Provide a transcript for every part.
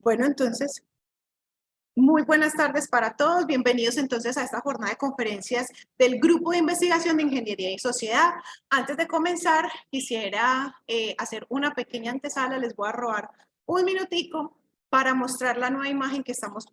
Bueno, entonces, muy buenas tardes para todos. Bienvenidos entonces a esta jornada de conferencias del Grupo de Investigación de Ingeniería y Sociedad. Antes de comenzar, quisiera hacer una pequeña antesala. Les voy a robar un minutico para mostrar la nueva imagen que estamos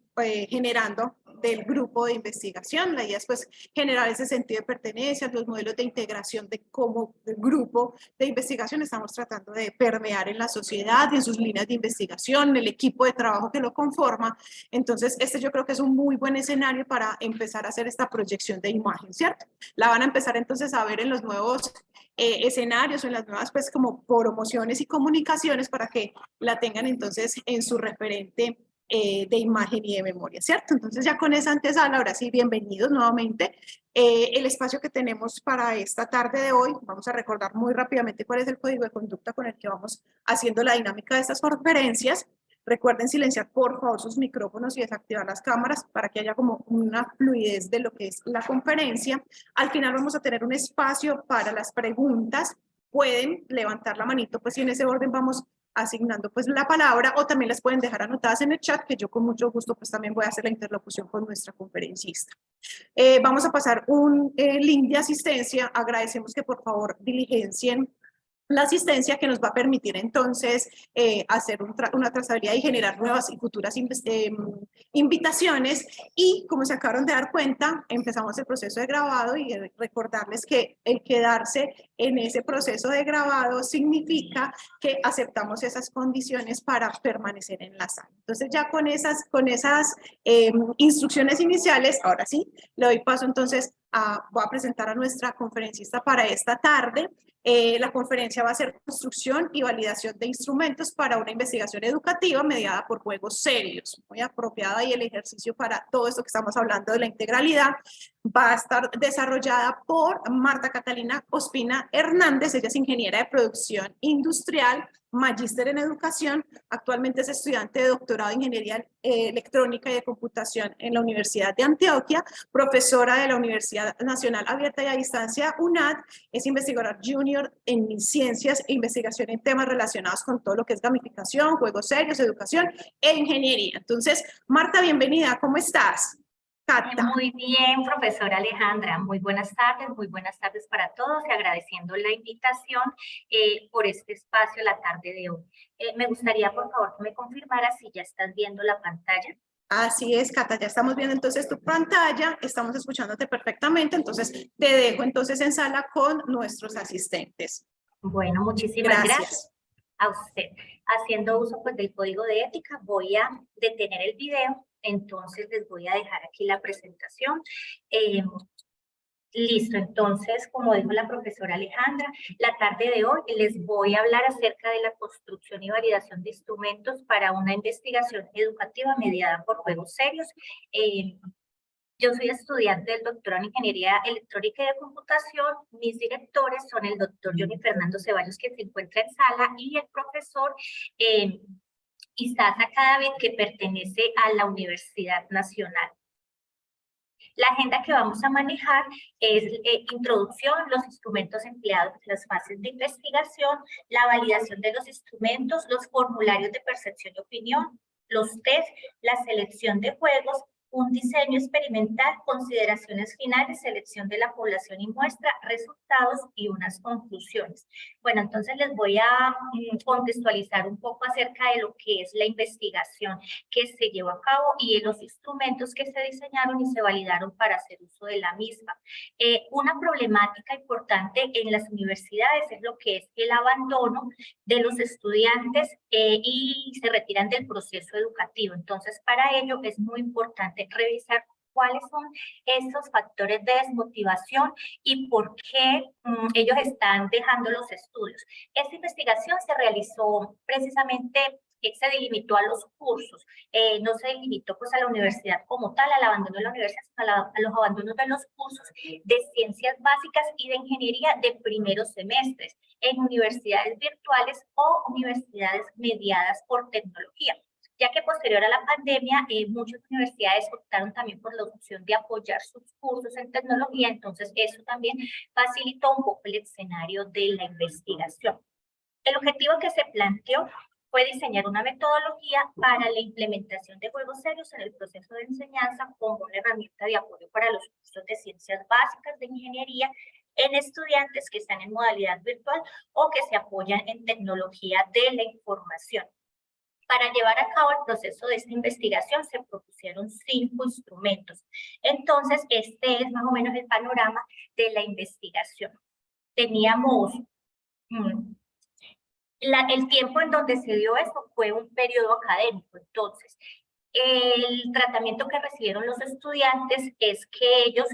generando del grupo de investigación. La idea es pues generar ese sentido de pertenencia, los modelos de integración de cómo el grupo de investigación estamos tratando de permear en la sociedad, en sus líneas de investigación, en el equipo de trabajo que lo conforma. Entonces, este yo creo que es un muy buen escenario para empezar a hacer esta proyección de imagen, ¿cierto? La van a empezar entonces a ver en los nuevos escenarios o en las nuevas pues como promociones y comunicaciones para que la tengan entonces en su referente de imagen y de memoria, ¿cierto? Entonces ya con esa antesala, ahora sí, bienvenidos nuevamente. El espacio que tenemos para esta tarde de hoy, vamos a recordar muy rápidamente cuál es el código de conducta con el que vamos haciendo la dinámica de estas conferencias. Recuerden silenciar por favor sus micrófonos y desactivar las cámaras para que haya como una fluidez de lo que es la conferencia. Al final vamos a tener un espacio para las preguntas. Pueden levantar la manito, pues y en ese orden vamos asignando pues la palabra, o también las pueden dejar anotadas en el chat, que yo con mucho gusto pues también voy a hacer la interlocución con nuestra conferencista. Vamos a pasar un link de asistencia. Agradecemos que por favor diligencien la asistencia, que nos va a permitir entonces hacer una trazabilidad y generar nuevas y futuras invitaciones. Y como se acabaron de dar cuenta, empezamos el proceso de grabado y recordarles que el quedarse en ese proceso de grabado significa que aceptamos esas condiciones para permanecer en la sala. Entonces ya con esas instrucciones iniciales, ahora sí, le doy paso entonces voy a presentar a nuestra conferencista para esta tarde. La conferencia va a ser construcción y validación de instrumentos para una investigación educativa mediada por juegos serios. Muy apropiada y el ejercicio para todo esto que estamos hablando de la integralidad. Va a estar desarrollada por Marta Catalina Ospina Hernández. Ella es ingeniera de producción industrial, magíster en educación. Actualmente es estudiante de doctorado en ingeniería electrónica y de computación en la Universidad de Antioquia, profesora de la Universidad Nacional Abierta y a Distancia UNAD. Es investigadora junior en ciencias e investigación en temas relacionados con todo lo que es gamificación, juegos serios, educación e ingeniería. Entonces, Marta, bienvenida, ¿cómo estás? Cata. Muy bien, profesora Alejandra. Muy buenas tardes para todos y agradeciendo la invitación por este espacio la tarde de hoy. Me gustaría, por favor, que me confirmara si ya estás viendo la pantalla. Así es, Cata, ya estamos viendo entonces tu pantalla, estamos escuchándote perfectamente, entonces te dejo entonces en sala con nuestros asistentes. Bueno, muchísimas gracias a usted. Haciendo uso pues del código de ética, voy a detener el video, entonces les voy a dejar aquí la presentación. Listo, entonces, como dijo la profesora Alejandra, la tarde de hoy les voy a hablar acerca de la construcción y validación de instrumentos para una investigación educativa mediada por juegos serios. Yo soy estudiante del doctorado en Ingeniería Electrónica y de Computación. Mis directores son el doctor Johnny Fernando Ceballos, que se encuentra en sala, y el profesor Isaza Cadavid, que pertenece a la Universidad Nacional. La agenda que vamos a manejar es introducción, los instrumentos empleados en las fases de investigación, la validación de los instrumentos, los formularios de percepción y opinión, los test, la selección de juegos, un diseño experimental, consideraciones finales, selección de la población y muestra, resultados y unas conclusiones. Bueno, entonces les voy a contextualizar un poco acerca de lo que es la investigación que se llevó a cabo y los instrumentos que se diseñaron y se validaron para hacer uso de la misma. Una problemática importante en las universidades es lo que es el abandono de los estudiantes y se retiran del proceso educativo. Entonces, para ello es muy importante revisar cuáles son esos factores de desmotivación y por qué ellos están dejando los estudios. Esta investigación se realizó precisamente, se delimitó a los cursos, no se delimitó pues a la universidad como tal, al abandono de la universidad, sino a los abandonos de los cursos de ciencias básicas y de ingeniería de primeros semestres en universidades virtuales o universidades mediadas por tecnología, ya que posterior a la pandemia muchas universidades optaron también por la opción de apoyar sus cursos en tecnología, entonces eso también facilitó un poco el escenario de la investigación. El objetivo que se planteó fue diseñar una metodología para la implementación de juegos serios en el proceso de enseñanza como una herramienta de apoyo para los cursos de ciencias básicas de ingeniería en estudiantes que están en modalidad virtual o que se apoyan en tecnología de la información. Para llevar a cabo el proceso de esta investigación se propusieron 5 instrumentos. Entonces, este es más o menos el panorama de la investigación. Teníamos el tiempo en donde se dio esto fue un periodo académico. Entonces, el tratamiento que recibieron los estudiantes es que ellos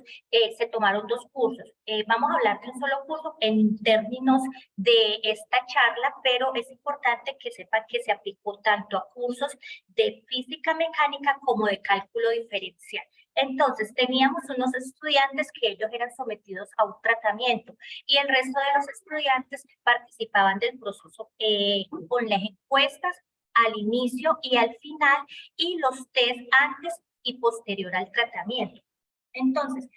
se tomaron 2 cursos. Vamos a hablar de un solo curso en términos de esta charla, pero es importante que sepan que se aplicó tanto a cursos de física mecánica como de cálculo diferencial. Entonces, teníamos unos estudiantes que ellos eran sometidos a un tratamiento y el resto de los estudiantes participaban del proceso con las encuestas al inicio y al final y los test antes y posterior al tratamiento. Entonces,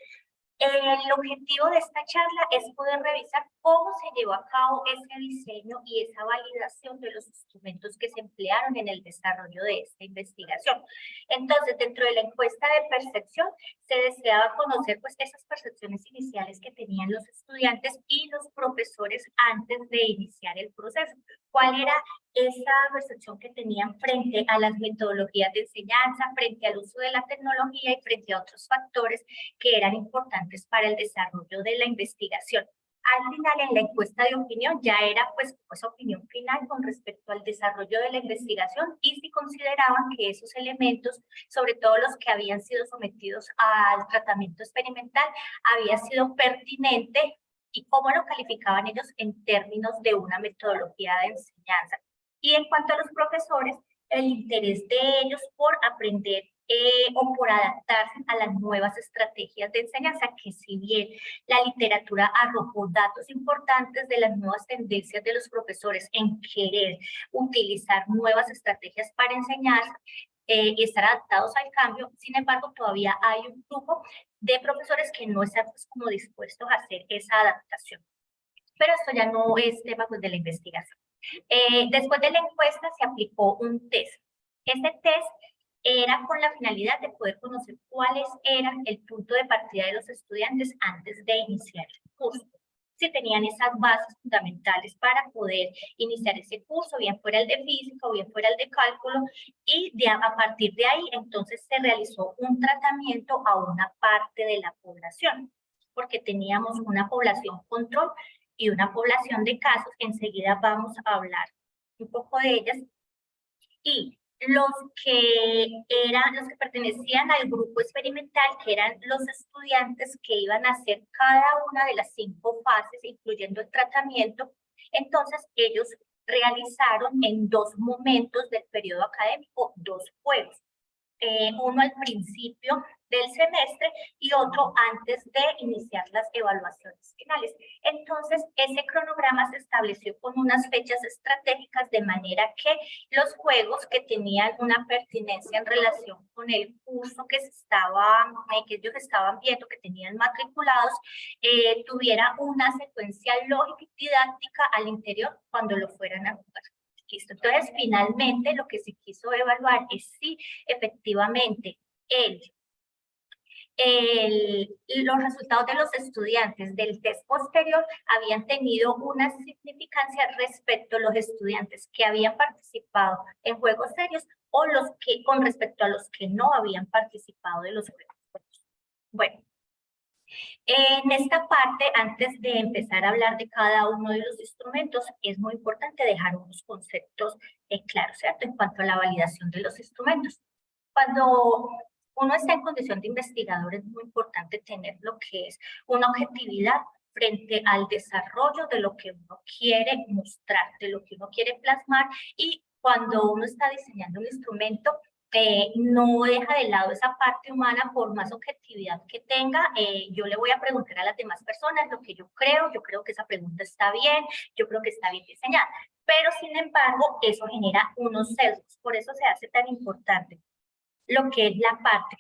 el objetivo de esta charla es poder revisar cómo se llevó a cabo ese diseño y esa validación de los instrumentos que se emplearon en el desarrollo de esta investigación. Entonces, dentro de la encuesta de percepción, se deseaba conocer pues esas percepciones iniciales que tenían los estudiantes y los profesores antes de iniciar el proceso. ¿Cuál era esa percepción que tenían frente a las metodologías de enseñanza, frente al uso de la tecnología y frente a otros factores que eran importantes para el desarrollo de la investigación? Al final, en la encuesta de opinión, ya era pues opinión final con respecto al desarrollo de la investigación y si consideraban que esos elementos, sobre todo los que habían sido sometidos al tratamiento experimental, había sido pertinente y cómo lo calificaban ellos en términos de una metodología de enseñanza. Y en cuanto a los profesores, el interés de ellos por aprender o por adaptarse a las nuevas estrategias de enseñanza, que si bien la literatura arrojó datos importantes de las nuevas tendencias de los profesores en querer utilizar nuevas estrategias para enseñar y estar adaptados al cambio, sin embargo, todavía hay un grupo de profesores que no están pues, como dispuestos a hacer esa adaptación. Pero esto ya no es tema pues, de la investigación. Después de la encuesta se aplicó un test. Este test era con la finalidad de poder conocer cuáles eran el punto de partida de los estudiantes antes de iniciar el curso. Si tenían esas bases fundamentales para poder iniciar ese curso, bien fuera el de física o bien fuera el de cálculo, y a partir de ahí entonces se realizó un tratamiento a una parte de la población, porque teníamos una población control y una población de casos, enseguida vamos a hablar un poco de ellas, y los que pertenecían al grupo experimental, que eran los estudiantes que iban a hacer cada una de las 5 fases, incluyendo el tratamiento, entonces ellos realizaron en 2 momentos del periodo académico 2 juegos. Uno al principio del semestre y otro antes de iniciar las evaluaciones finales. Entonces, ese cronograma se estableció con unas fechas estratégicas de manera que los juegos que tenían una pertinencia en relación con el curso que ellos estaban viendo, que tenían matriculados, tuviera una secuencia lógica y didáctica al interior cuando lo fueran a jugar. Listo. Entonces, finalmente, lo que se quiso evaluar es si efectivamente los resultados de los estudiantes del test posterior habían tenido una significancia respecto a los estudiantes que habían participado en juegos serios o con respecto a los que no habían participado de los juegos serios. Bueno. En esta parte, antes de empezar a hablar de cada uno de los instrumentos, es muy importante dejar unos conceptos claros, ¿cierto? En cuanto a la validación de los instrumentos. Cuando uno está en condición de investigador, es muy importante tener lo que es una objetividad frente al desarrollo de lo que uno quiere mostrar, de lo que uno quiere plasmar, y cuando uno está diseñando un instrumento, no deja de lado esa parte humana por más objetividad que tenga. Yo le voy a preguntar a las demás personas lo que yo creo que esa pregunta está bien, yo creo que está bien diseñada, pero sin embargo eso genera unos sesgos, por eso se hace tan importante lo que es la parte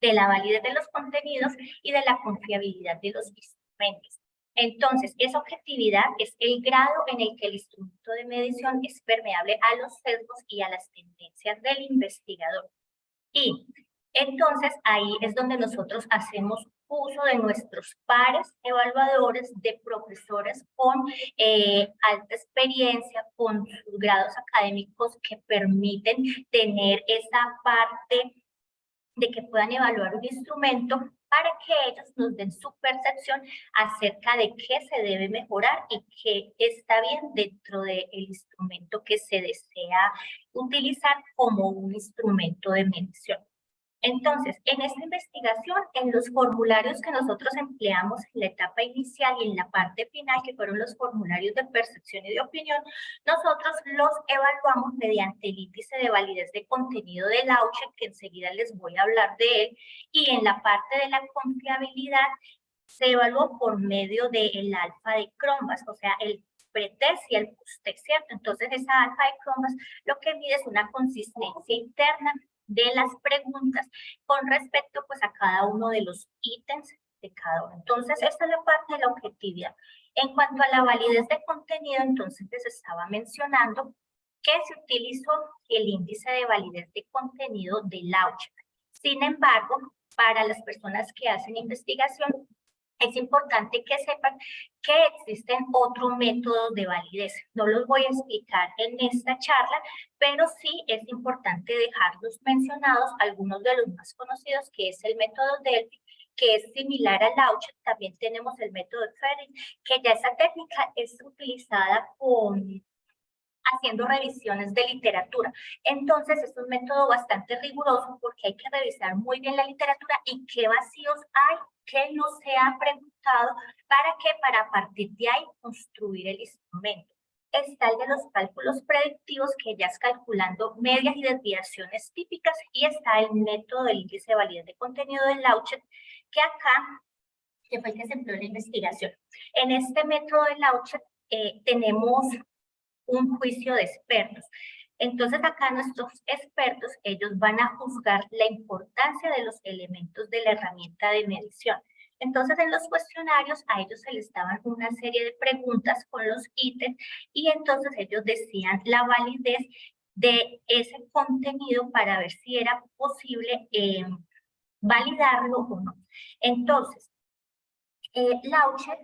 de la validez de los contenidos y de la confiabilidad de los instrumentos. Entonces, esa objetividad es el grado en el que el instrumento de medición es permeable a los sesgos y a las tendencias del investigador. Y entonces ahí es donde nosotros hacemos uso de nuestros pares evaluadores, de profesores con alta experiencia, con sus grados académicos que permiten tener esa parte de que puedan evaluar un instrumento para que ellos nos den su percepción acerca de qué se debe mejorar y qué está bien dentro del instrumento que se desea utilizar como un instrumento de medición. Entonces, en esta investigación, en los formularios que nosotros empleamos en la etapa inicial y en la parte final, que fueron los formularios de percepción y de opinión, nosotros los evaluamos mediante el índice de validez de contenido del Lauchet, que enseguida les voy a hablar de él, y en la parte de la confiabilidad se evaluó por medio del alfa de Cronbachs, o sea, el pretest y el posttest, ¿cierto? Entonces, esa alfa de Cronbachs lo que mide es una consistencia interna de las preguntas con respecto pues a cada uno de los ítems de cada uno. Entonces, esta es la parte de la objetividad. En cuanto a la validez de contenido, entonces les estaba mencionando que se utilizó el índice de validez de contenido de Lauchet. Sin embargo, para las personas que hacen investigación, es importante que sepan que existen otros métodos de validez. No los voy a explicar en esta charla, pero sí es importante dejarlos mencionados, algunos de los más conocidos, que es el método Delphi, que es similar al Lauchet. También tenemos el método Ferrin, que ya esa técnica es utilizada haciendo revisiones de literatura. Entonces, es un método bastante riguroso porque hay que revisar muy bien la literatura y qué vacíos hay, qué no se ha preguntado, para a partir de ahí construir el instrumento. Está el de los cálculos predictivos, que ya es calculando medias y desviaciones típicas, y está el método del índice de validez de contenido del Lauchet, que acá, que fue el que se empleó en la investigación. En este método del Lauchet tenemos un juicio de expertos. Entonces acá nuestros expertos, ellos van a juzgar la importancia de los elementos de la herramienta de medición. Entonces en los cuestionarios a ellos se les daban una serie de preguntas con los ítems y entonces ellos decían la validez de ese contenido para ver si era posible validarlo o no. Entonces, Lauchet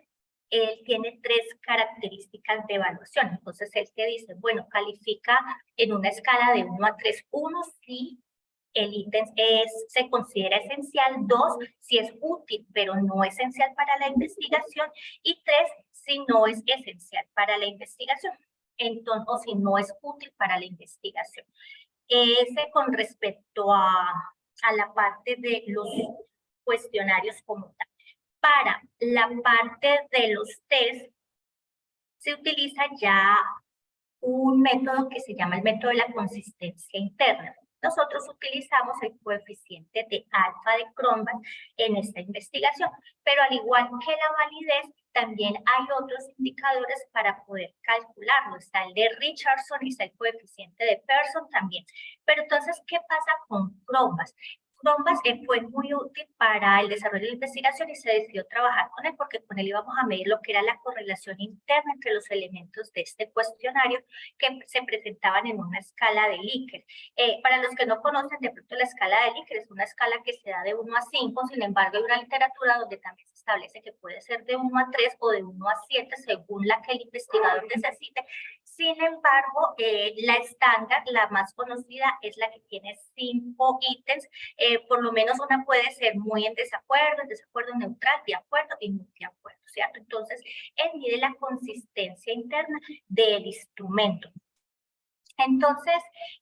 él tiene 3 características de evaluación. Entonces, él te dice, bueno, califica en una escala de 1 a 3. 1, si el ítem se considera esencial. 2, si es útil, pero no esencial para la investigación. Y 3, si no es esencial para la investigación. Entonces, o si no es útil para la investigación. Ese con respecto a la parte de los cuestionarios como tal. Para la parte de los test, se utiliza ya un método que se llama el método de la consistencia interna. Nosotros utilizamos el coeficiente de alfa de Cronbachs en esta investigación, pero al igual que la validez, también hay otros indicadores para poder calcularlo. Está el de Richardson y está el coeficiente de Pearson también. Pero entonces, ¿qué pasa con Cronbachs? Cronbachs fue muy útil para el desarrollo de la investigación y se decidió trabajar con él porque con él íbamos a medir lo que era la correlación interna entre los elementos de este cuestionario que se presentaban en una escala de Likert. Para los que no conocen, de pronto la escala de Likert es una escala que se da de 1 a 5, sin embargo hay una literatura donde también se establece que puede ser de 1 a 3 o de 1 a 7 según la que el investigador necesite. Sin embargo, la estándar, la más conocida, es la que tiene 5 ítems. Por lo menos una puede ser muy en desacuerdo neutral, de acuerdo y muy de acuerdo, ¿cierto? Entonces, él mide la consistencia interna del instrumento. Entonces,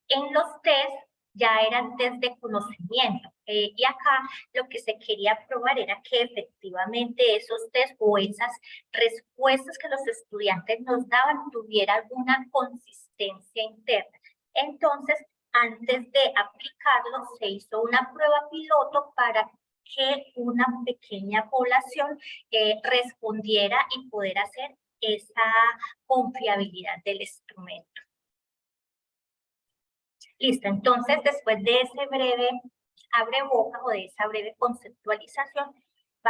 en los test ya eran test de conocimiento. Y acá lo que se quería probar era que efectivamente esos test o esas respuestas que los estudiantes nos daban tuvieran una consistencia interna. Entonces, antes de aplicarlo, se hizo una prueba piloto para que una pequeña población respondiera y poder hacer esa confiabilidad del instrumento. Listo, entonces después de ese breve abre boca o de esa breve conceptualización,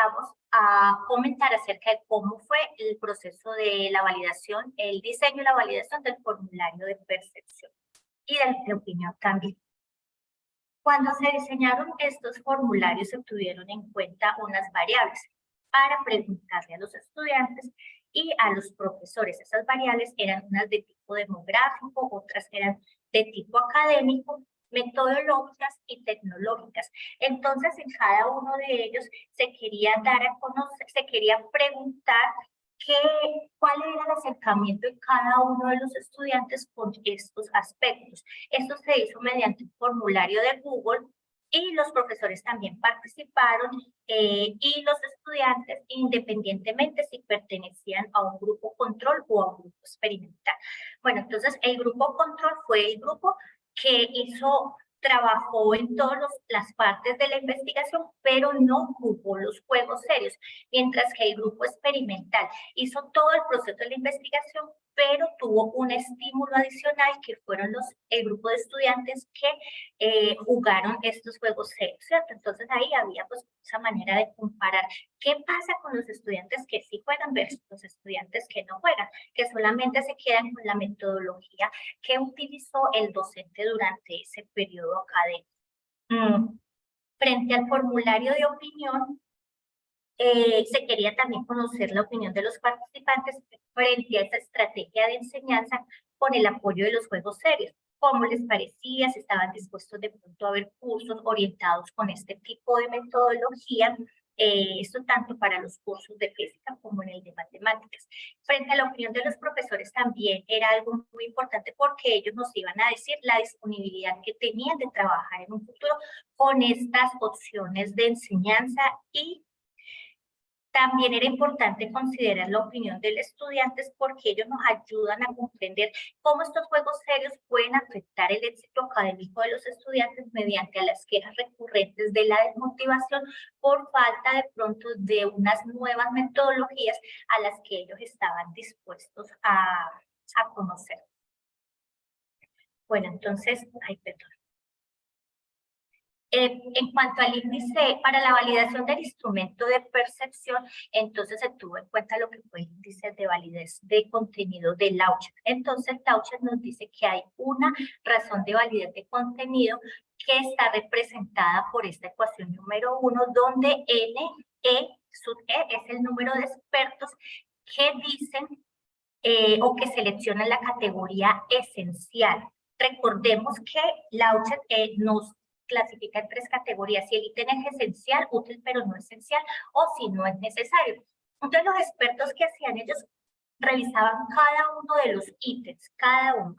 vamos a comentar acerca de cómo fue el proceso de la validación, el diseño y la validación del formulario de percepción y de opinión también. Cuando se diseñaron estos formularios, se tuvieron en cuenta unas variables para preguntarle a los estudiantes y a los profesores. Esas variables eran unas de tipo demográfico, otras eran de tipo académico, metodológicas y tecnológicas. Entonces, en cada uno de ellos se quería dar a conocer, se quería preguntar cuál era el acercamiento de cada uno de los estudiantes con estos aspectos. Esto se hizo mediante un formulario de Google y los profesores también participaron y los estudiantes, independientemente si pertenecían a un grupo control o a un grupo experimental. Bueno, entonces el grupo control fue el grupo que trabajó en todas las partes de la investigación, pero no jugó los juegos serios, mientras que el grupo experimental hizo todo el proceso de la investigación, pero tuvo un estímulo adicional que fueron el grupo de estudiantes que jugaron estos juegos serios, ¿cierto? Entonces ahí había pues esa manera de comparar qué pasa con los estudiantes que sí juegan versus los estudiantes que no juegan, que solamente se quedan con la metodología que utilizó el docente durante ese periodo académico. Frente al formulario de opinión, se quería también conocer la opinión de los participantes frente a esa estrategia de enseñanza con el apoyo de los juegos serios. ¿Cómo les parecía? Si estaban dispuestos de pronto a ver cursos orientados con este tipo de metodología. Esto tanto para los cursos de física como en el de matemáticas. Frente a la opinión de los profesores también era algo muy importante porque ellos nos iban a decir la disponibilidad que tenían de trabajar en un futuro con estas opciones de enseñanza y también era importante considerar la opinión de los estudiantes porque ellos nos ayudan a comprender cómo estos juegos serios pueden afectar el éxito académico de los estudiantes mediante las quejas recurrentes de la desmotivación por falta de pronto de unas nuevas metodologías a las que ellos estaban dispuestos a conocer. Bueno, entonces, perdón. En cuanto al índice para la validación del instrumento de percepción, entonces se tuvo en cuenta lo que fue el índice de validez de contenido de Lauchet. Entonces Lauchet nos dice que hay una razón de validez de contenido que está representada por esta ecuación número 1, donde N, sub E es el número de expertos que dicen o que seleccionan la categoría esencial. Recordemos que Lauchet nos clasifica en 3 categorías, si el ítem es esencial, útil pero no esencial, o si no es necesario. Entonces los expertos que hacían ellos revisaban cada uno de los ítems, cada uno.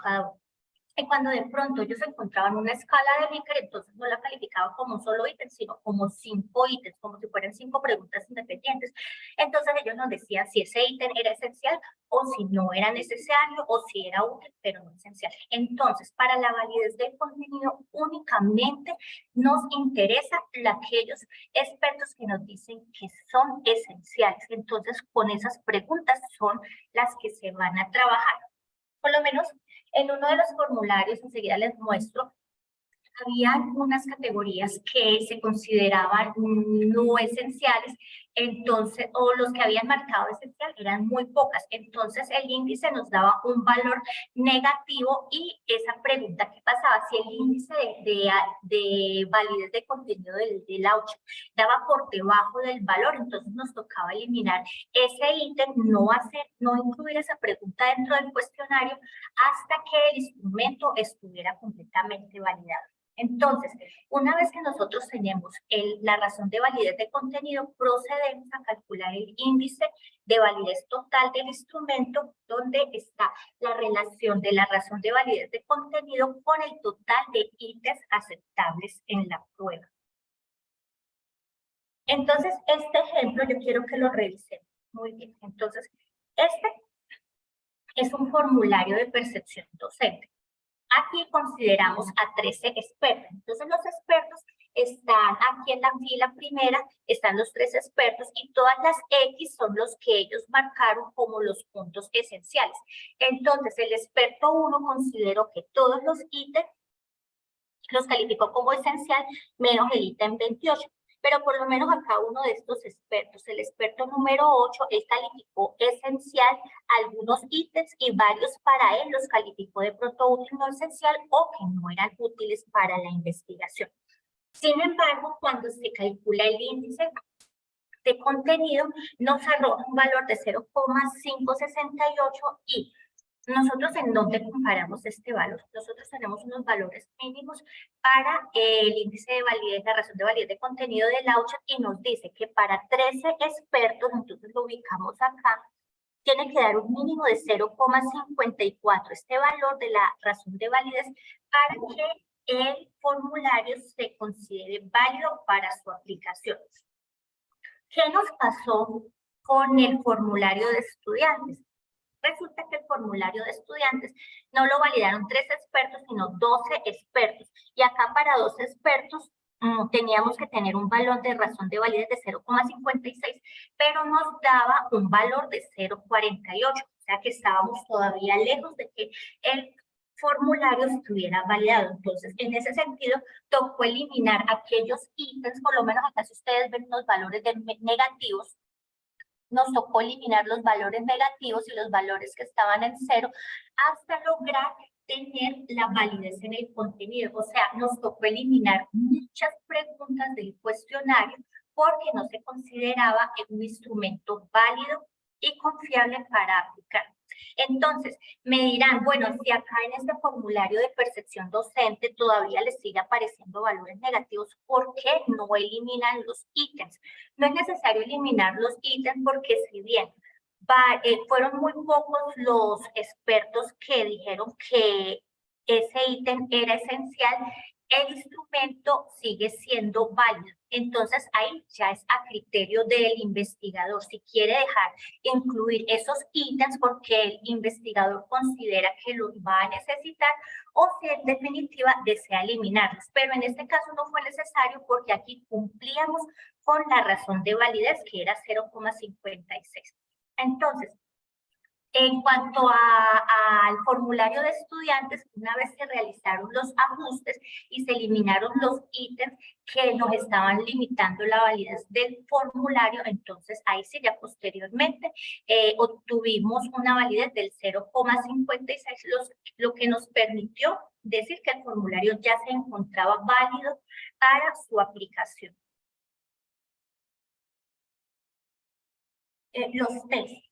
Y cuando de pronto ellos encontraban una escala de Likert, entonces no la calificaban como un solo ítem, sino como 5 ítems, como si fueran 5 preguntas independientes. Entonces ellos nos decían si ese ítem era esencial o si no era necesario o si era útil, pero no esencial. Entonces, para la validez del contenido, únicamente nos interesa aquellos expertos que nos dicen que son esenciales. Entonces, con esas preguntas son las que se van a trabajar. Por lo menos en uno de los formularios, enseguida les muestro, había unas categorías que se consideraban no esenciales, entonces, o los que habían marcado esencial eran muy pocas. Entonces, el índice nos daba un valor negativo y esa pregunta que pasaba, si el índice de validez de contenido del Lauchet daba por debajo del valor, entonces nos tocaba eliminar ese ítem, no incluir esa pregunta dentro del cuestionario hasta que el instrumento estuviera completamente validado. Entonces, una vez que nosotros tenemos la razón de validez de contenido, procedemos a calcular el índice de validez total del instrumento, donde está la relación de la razón de validez de contenido con el total de ítems aceptables en la prueba. Entonces, este ejemplo yo quiero que lo revisen. Muy bien. Entonces, este es un formulario de percepción docente. Aquí consideramos a 13 expertos. Entonces los expertos están aquí en la fila primera, están los 3 expertos y todas las X son los que ellos marcaron como los puntos esenciales. Entonces el experto 1 consideró que todos los ítems los calificó como esencial menos el ítem 28. pero por lo menos a cada uno de estos expertos, el experto número 8, él calificó esencial algunos ítems y varios para él los calificó de pronto útil no esencial o que no eran útiles para la investigación. Sin embargo, cuando se calcula el índice de contenido, nos arroja un valor de 0,568 y nosotros ¿en dónde comparamos este valor? Nosotros tenemos unos valores mínimos para el índice de validez, la razón de validez de contenido del Lauchat y nos dice que para 13 expertos, entonces lo ubicamos acá, tiene que dar un mínimo de 0,54, este valor de la razón de validez para que el formulario se considere válido para su aplicación. ¿Qué nos pasó con el formulario de estudiantes? Resulta que el formulario de estudiantes no lo validaron 3 expertos, sino 12 expertos. Y acá para 12 expertos teníamos que tener un valor de razón de validez de 0,56, pero nos daba un valor de 0,48. O sea que estábamos todavía lejos de que el formulario estuviera validado. Entonces, en ese sentido, tocó eliminar aquellos ítems, por lo menos acá si ustedes ven los valores negativos, nos tocó eliminar los valores negativos y los valores que estaban en 0 hasta lograr tener la validez en el contenido. O sea, nos tocó eliminar muchas preguntas del cuestionario porque no se consideraba un instrumento válido y confiable para aplicar. Entonces, me dirán, bueno, si acá en este formulario de percepción docente todavía les sigue apareciendo valores negativos, ¿por qué no eliminan los ítems? No es necesario eliminar los ítems porque si bien fueron muy pocos los expertos que dijeron que ese ítem era esencial, el instrumento sigue siendo válido. Entonces ahí ya es a criterio del investigador si quiere dejar incluir esos ítems porque el investigador considera que los va a necesitar o si en definitiva desea eliminarlos. Pero en este caso no fue necesario porque aquí cumplíamos con la razón de validez que era 0,56. Entonces, en cuanto al formulario de estudiantes, una vez se realizaron los ajustes y se eliminaron los ítems que nos estaban limitando la validez del formulario, entonces ahí sí ya posteriormente obtuvimos una validez del 0,56, lo que nos permitió decir que el formulario ya se encontraba válido para su aplicación. Los test.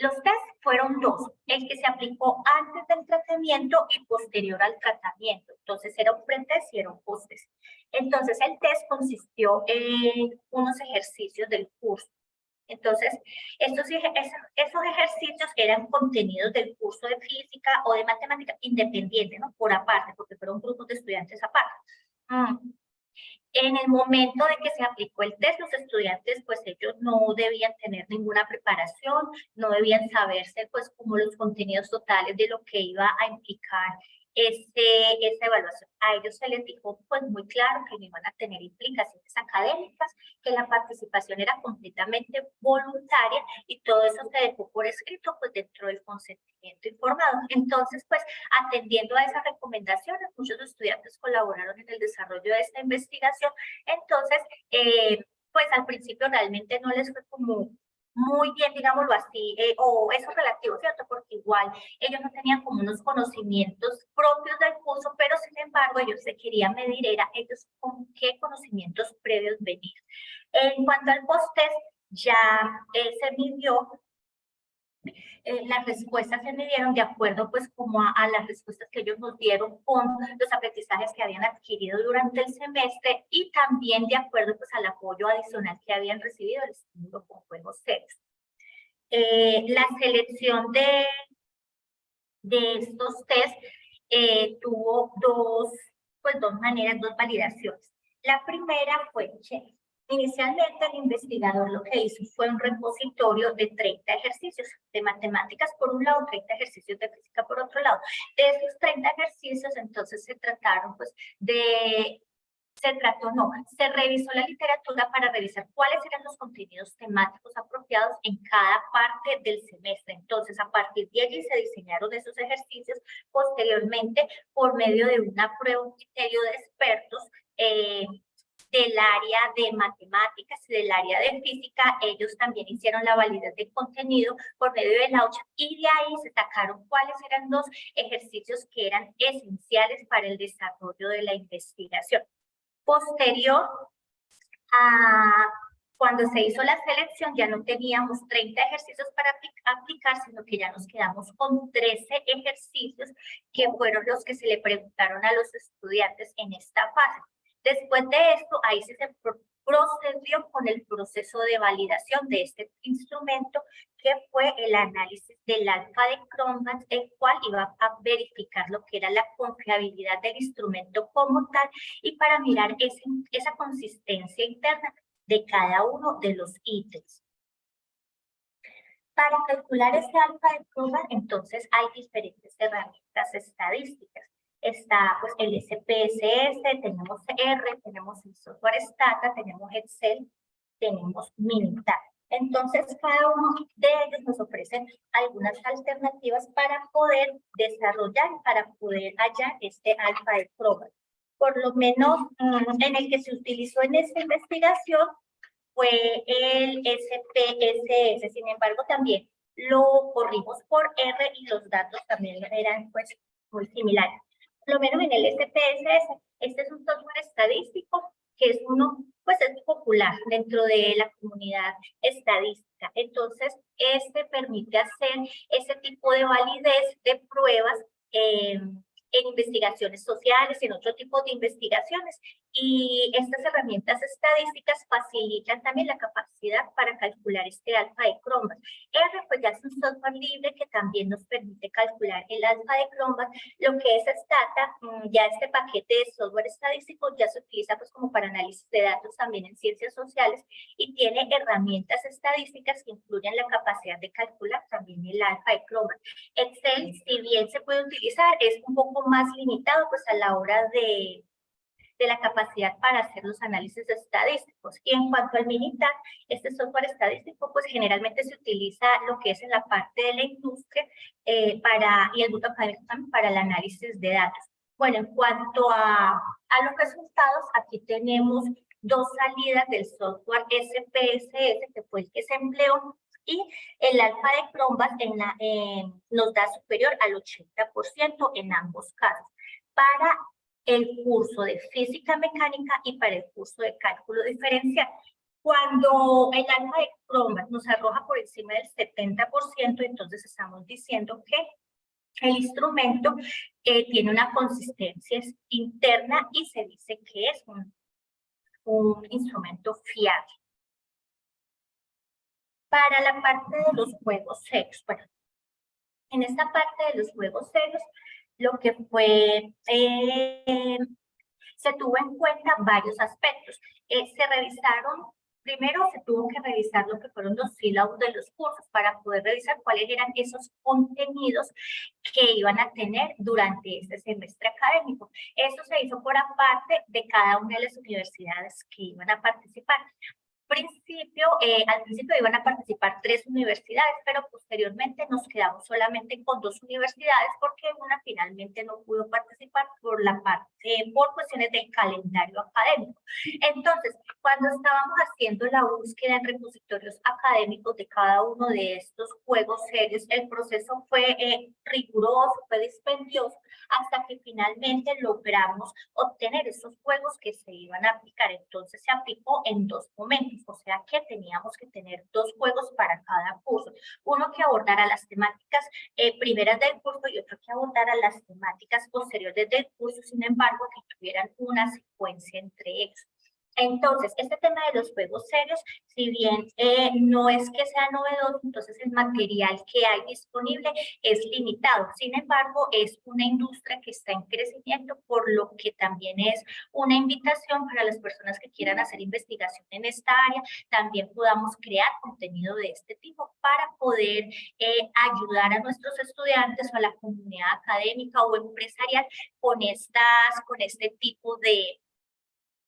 Los test fueron 2, el que se aplicó antes del tratamiento y posterior al tratamiento. Entonces era un pretest y era un posttest. Entonces el test consistió en unos ejercicios del curso. Entonces, esos ejercicios eran contenidos del curso de física o de matemática independiente, ¿no? Por aparte, porque fueron grupos de estudiantes aparte. En el momento de que se aplicó el test, los estudiantes, pues ellos no debían tener ninguna preparación, no debían saberse, pues, como los contenidos totales de lo que iba a implicar esa evaluación. A ellos se les dijo, pues, muy claro que no iban a tener implicaciones académicas, que la participación era completamente voluntaria y todo eso se dejó por escrito, pues, dentro del consentimiento informado. Entonces, pues, atendiendo a esas recomendaciones, muchos estudiantes colaboraron en el desarrollo de esta investigación. Entonces, pues, al principio realmente no les fue como muy bien, digámoslo así, o eso relativo, ¿cierto? Porque igual ellos no tenían como unos conocimientos propios del curso, pero sin embargo ellos se querían medir, era ellos con qué conocimientos previos venían. En cuanto al post-test, ya se midió, las respuestas se midieron de acuerdo pues como a las respuestas que ellos nos dieron con los aprendizajes que habían adquirido durante el semestre y también de acuerdo pues al apoyo adicional que habían recibido del estímulo con juegos serios. La selección de estos test tuvo dos maneras, dos validaciones. La primera fue que inicialmente el investigador lo que hizo fue un repositorio de 30 ejercicios de matemáticas por un lado, 30 ejercicios de física por otro lado. De esos 30 ejercicios entonces se trataron pues se revisó la literatura para revisar cuáles eran los contenidos temáticos apropiados en cada parte del semestre. Entonces, a partir de allí se diseñaron esos ejercicios. Posteriormente, por medio de una prueba, un criterio de expertos, del área de matemáticas y del área de física, ellos también hicieron la validez de contenido por medio de la OCHA y de ahí se sacaron cuáles eran los ejercicios que eran esenciales para el desarrollo de la investigación. Posterior a cuando se hizo la selección, ya no teníamos 30 ejercicios para aplicar, sino que ya nos quedamos con 13 ejercicios que fueron los que se le preguntaron a los estudiantes en esta fase. Después de esto, ahí se procedió con el proceso de validación de este instrumento, que fue el análisis del alfa de Cronbach, el cual iba a verificar lo que era la confiabilidad del instrumento como tal y para mirar esa consistencia interna de cada uno de los ítems. Para calcular este alfa de Cronbach, entonces hay diferentes herramientas estadísticas. Está pues el SPSS, tenemos R, tenemos el software Stata, tenemos Excel, tenemos Minitab. Entonces, cada uno de ellos nos ofrece algunas alternativas para poder desarrollar, para poder hallar este alfa de Cronbach. Por lo menos en el que se utilizó en esta investigación fue el SPSS. Sin embargo, también lo corrimos por R y los datos también eran pues muy similares. Por lo menos en el SPSS, este es un software estadístico que es uno, pues es popular dentro de la comunidad estadística. Entonces, este permite hacer ese tipo de validez de pruebas en investigaciones sociales, en otro tipo de investigaciones. Y estas herramientas estadísticas facilitan también la capacidad para calcular este alfa de Cronbach. R pues ya es un software libre que también nos permite calcular el alfa de Cronbach. Lo que es Stata, ya este paquete de software estadístico ya se utiliza pues como para análisis de datos también en ciencias sociales y tiene herramientas estadísticas que incluyen la capacidad de calcular también el alfa de Cronbach. Excel, si bien se puede utilizar, es un poco más limitado pues a la hora de la capacidad para hacer los análisis estadísticos. Y en cuanto al Minitab, este software estadístico, pues generalmente se utiliza lo que es en la parte de la industria y el mundo académico también para el análisis de datos. Bueno, en cuanto a los resultados, aquí tenemos dos salidas del software SPSS, que fue el que se empleó, y el alfa de Cronbach nos da superior al 80% en ambos casos. Para el curso de física mecánica y para el curso de cálculo diferencial. Cuando el alfa de Cronbach nos arroja por encima del 70%, entonces estamos diciendo que el instrumento tiene una consistencia interna y se dice que es un instrumento fiable. Para la parte de los juegos serios, bueno, en esta parte de los juegos serios, lo que fue, se tuvo en cuenta varios aspectos. Primero se tuvo que revisar lo que fueron los sílabos de los cursos para poder revisar cuáles eran esos contenidos que iban a tener durante este semestre académico. Eso se hizo por aparte de cada una de las universidades que iban a participar. Al principio iban a participar 3 universidades, pero posteriormente nos quedamos solamente con 2 universidades porque una finalmente no pudo participar por cuestiones del calendario académico. Entonces, cuando estábamos haciendo la búsqueda en repositorios académicos de cada uno de estos juegos serios, el proceso fue riguroso, fue dispendioso, hasta que finalmente logramos obtener esos juegos que se iban a aplicar. Entonces, se aplicó en 2 momentos. O sea que teníamos que tener 2 juegos para cada curso. Uno que abordara las temáticas primeras del curso y otro que abordara las temáticas posteriores del curso, sin embargo, que tuvieran una secuencia entre ellos. Entonces, este tema de los juegos serios, si bien no es que sea novedoso, entonces el material que hay disponible es limitado. Sin embargo, es una industria que está en crecimiento, por lo que también es una invitación para las personas que quieran hacer investigación en esta área, también podamos crear contenido de este tipo para poder ayudar a nuestros estudiantes o a la comunidad académica o empresarial con este tipo de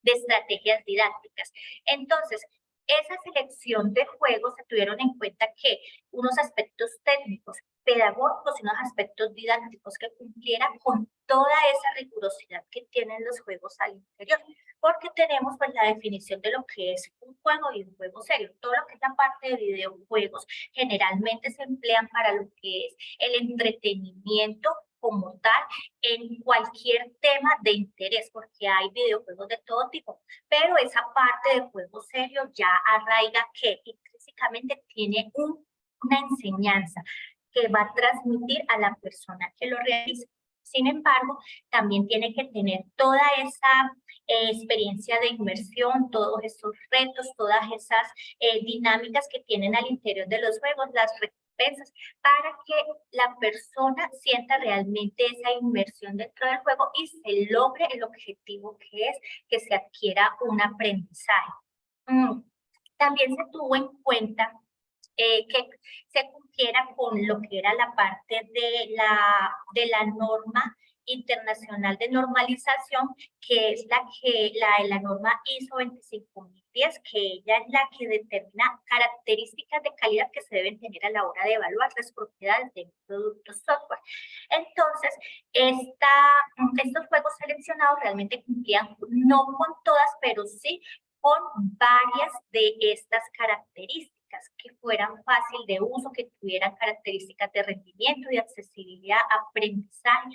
estrategias didácticas. Entonces, esa selección de juegos se tuvieron en cuenta que unos aspectos técnicos, pedagógicos y unos aspectos didácticos que cumplieran con toda esa rigurosidad que tienen los juegos al interior, porque tenemos pues la definición de lo que es un juego y un juego serio. Todo lo que es la parte de videojuegos generalmente se emplean para lo que es el entretenimiento como tal en cualquier tema de interés, porque hay videojuegos de todo tipo, pero esa parte de juego serio ya arraiga que intrínsecamente tiene una enseñanza que va a transmitir a la persona que lo realiza. Sin embargo, también tiene que tener toda esa experiencia de inmersión, todos esos retos, todas esas dinámicas que tienen al interior de los juegos, las recompensas, para que la persona sienta realmente esa inmersión dentro del juego y se logre el objetivo que es que se adquiera un aprendizaje. También se tuvo en cuenta que se cumpliera con lo que era la parte de la norma internacional de normalización, que es la norma ISO 25010, que ella es la que determina características de calidad que se deben tener a la hora de evaluar las propiedades de un producto software. Entonces, estos juegos seleccionados realmente cumplían, no con todas, pero sí con varias de estas características, que fueran fácil de uso, que tuvieran características de rendimiento, de accesibilidad, aprendizaje,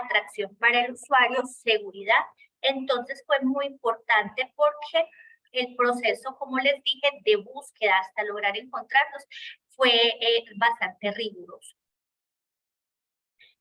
atracción para el usuario, seguridad. Entonces fue muy importante porque el proceso, como les dije, de búsqueda hasta lograr encontrarlos fue bastante riguroso.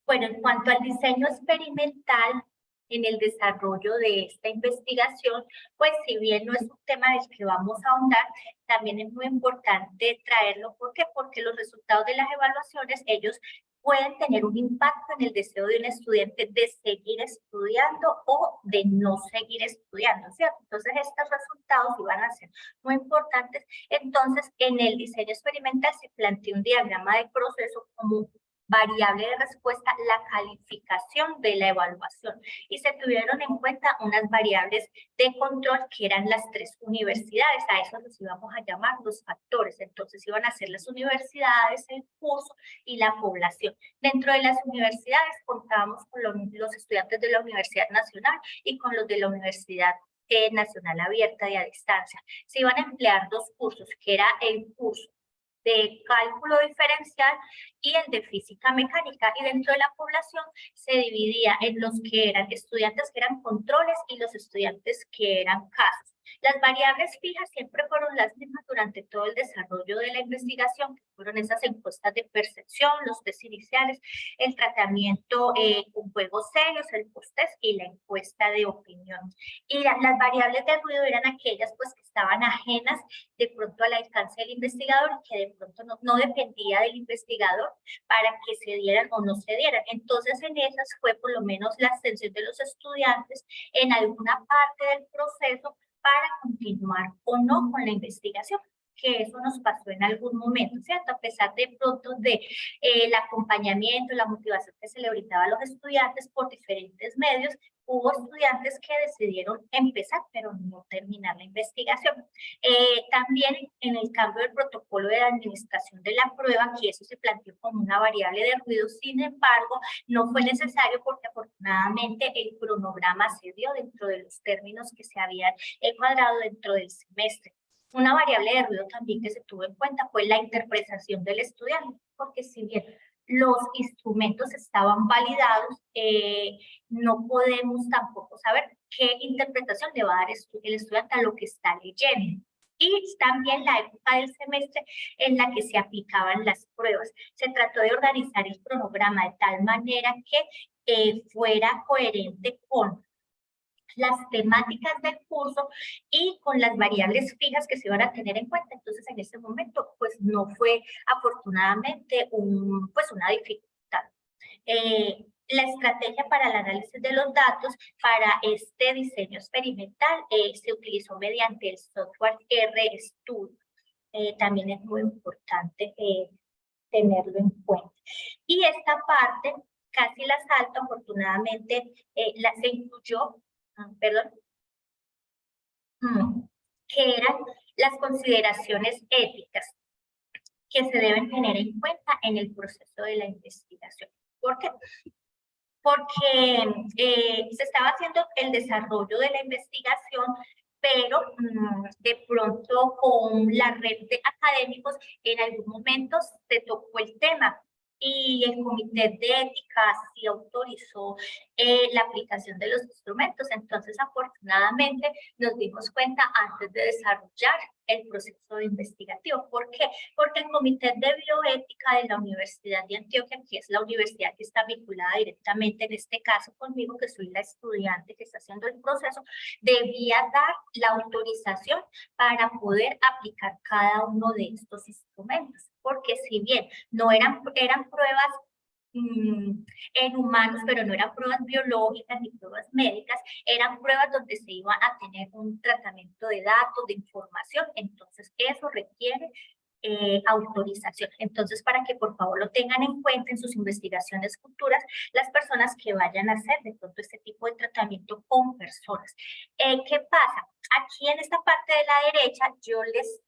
Bueno, en cuanto al diseño experimental, en el desarrollo de esta investigación, pues si bien no es un tema del que vamos a ahondar, también es muy importante traerlo. ¿Por qué? Porque los resultados de las evaluaciones, ellos pueden tener un impacto en el deseo de un estudiante de seguir estudiando o de no seguir estudiando, ¿cierto? Entonces, estos resultados iban a ser muy importantes. Entonces, en el diseño experimental se planteó un diagrama de proceso como variable de respuesta, la calificación de la evaluación, y se tuvieron en cuenta unas variables de control que eran las 3 universidades. A eso los íbamos a llamar los factores. Entonces iban a ser las universidades, el curso y la población. Dentro de las universidades contábamos con los estudiantes de la Universidad Nacional y con los de la Universidad Nacional Abierta y a Distancia. Se iban a emplear 2 cursos, que era el curso de cálculo diferencial y el de física mecánica, y dentro de la población se dividía en los que eran estudiantes que eran controles y los estudiantes que eran casos. Las variables fijas siempre fueron las mismas durante todo el desarrollo de la investigación, que fueron esas encuestas de percepción, los test iniciales, el tratamiento con juegos serios, el post-test y la encuesta de opinión. Y las variables de ruido eran aquellas pues que estaban ajenas de pronto al alcance del investigador y que de pronto no dependía del investigador para que se dieran o no se dieran. Entonces, en esas fue por lo menos la abstención de los estudiantes en alguna parte del proceso para continuar o no con la investigación, que eso nos pasó en algún momento, ¿cierto? A pesar de pronto de el acompañamiento, la motivación que se le brindaba a los estudiantes por diferentes medios, hubo estudiantes que decidieron empezar, pero no terminar la investigación. También en el cambio del protocolo de la administración de la prueba, que eso se planteó como una variable de ruido, sin embargo, no fue necesario porque afortunadamente el cronograma se dio dentro de los términos que se habían cuadrado dentro del semestre. Una variable de ruido también que se tuvo en cuenta fue la interpretación del estudiante, porque si bien los instrumentos estaban validados, no podemos tampoco saber qué interpretación le va a dar el estudiante a lo que está leyendo. Y también la época del semestre en la que se aplicaban las pruebas. Se trató de organizar el cronograma de tal manera que fuera coherente con las temáticas del curso y con las variables fijas que se iban a tener en cuenta. Entonces, en ese momento, pues no fue afortunadamente una dificultad. La estrategia para el análisis de los datos para este diseño experimental se utilizó mediante el software RStudio. También es muy importante tenerlo en cuenta. Y esta parte, casi la salto, afortunadamente se incluyó, que eran las consideraciones éticas que se deben tener en cuenta en el proceso de la investigación. ¿Por qué? porque se estaba haciendo el desarrollo de la investigación, pero de pronto con la red de académicos en algún momento se tocó el tema y el comité de ética sí autorizó la aplicación de los instrumentos. Entonces, afortunadamente, nos dimos cuenta antes de desarrollar el proceso investigativo. ¿Por qué? Porque el Comité de Bioética de la Universidad de Antioquia, que es la universidad que está vinculada directamente en este caso conmigo, que soy la estudiante que está haciendo el proceso, debía dar la autorización para poder aplicar cada uno de estos instrumentos. Porque si bien no eran pruebas en humanos, pero no eran pruebas biológicas ni pruebas médicas, eran pruebas donde se iba a tener un tratamiento de datos, de información, entonces eso requiere autorización. Entonces, para que por favor lo tengan en cuenta en sus investigaciones futuras, las personas que vayan a hacer de pronto este tipo de tratamiento con personas. ¿Qué pasa? Aquí en esta parte de la derecha yo les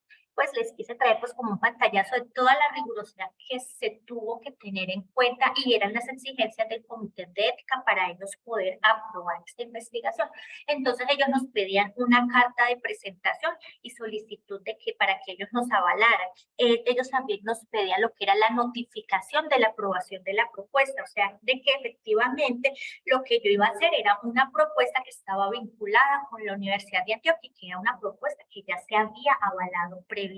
quise traer pues como un pantallazo de toda la rigurosidad que se tuvo que tener en cuenta y eran las exigencias del comité de ética para ellos poder aprobar esta investigación. Entonces ellos nos pedían una carta de presentación y solicitud de que para que ellos nos avalaran. Ellos también nos pedían lo que era la notificación de la aprobación de la propuesta, o sea, de que efectivamente lo que yo iba a hacer era una propuesta que estaba vinculada con la Universidad de Antioquia, que era una propuesta que ya se había avalado previamente.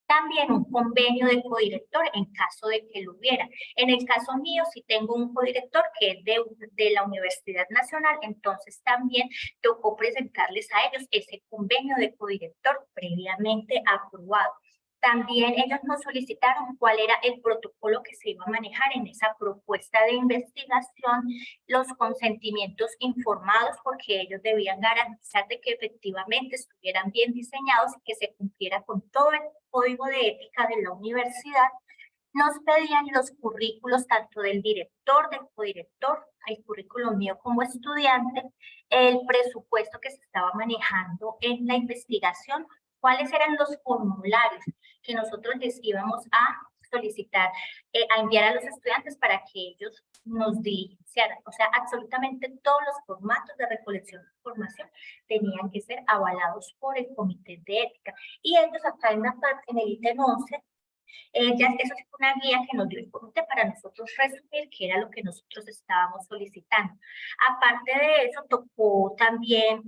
También un convenio de codirector en caso de que lo hubiera. En el caso mío, si tengo un codirector que es de la Universidad Nacional, entonces también tocó presentarles a ellos ese convenio de codirector previamente aprobado. También ellos nos solicitaron cuál era el protocolo que se iba a manejar en esa propuesta de investigación, los consentimientos informados, porque ellos debían garantizar de que efectivamente estuvieran bien diseñados y que se cumpliera con todo el código de ética de la universidad. Nos pedían los currículos tanto del director, del codirector, el currículo mío como estudiante, el presupuesto que se estaba manejando en la investigación, cuáles eran los formularios que nosotros les íbamos a solicitar, a enviar a los estudiantes para que ellos nos diligenciaran. O sea, absolutamente todos los formatos de recolección de información tenían que ser avalados por el comité de ética. Y ellos acá en la parte, en el ítem 11, ya eso es una guía que nos dio el comité para nosotros resumir qué era lo que nosotros estábamos solicitando. Aparte de eso, tocó también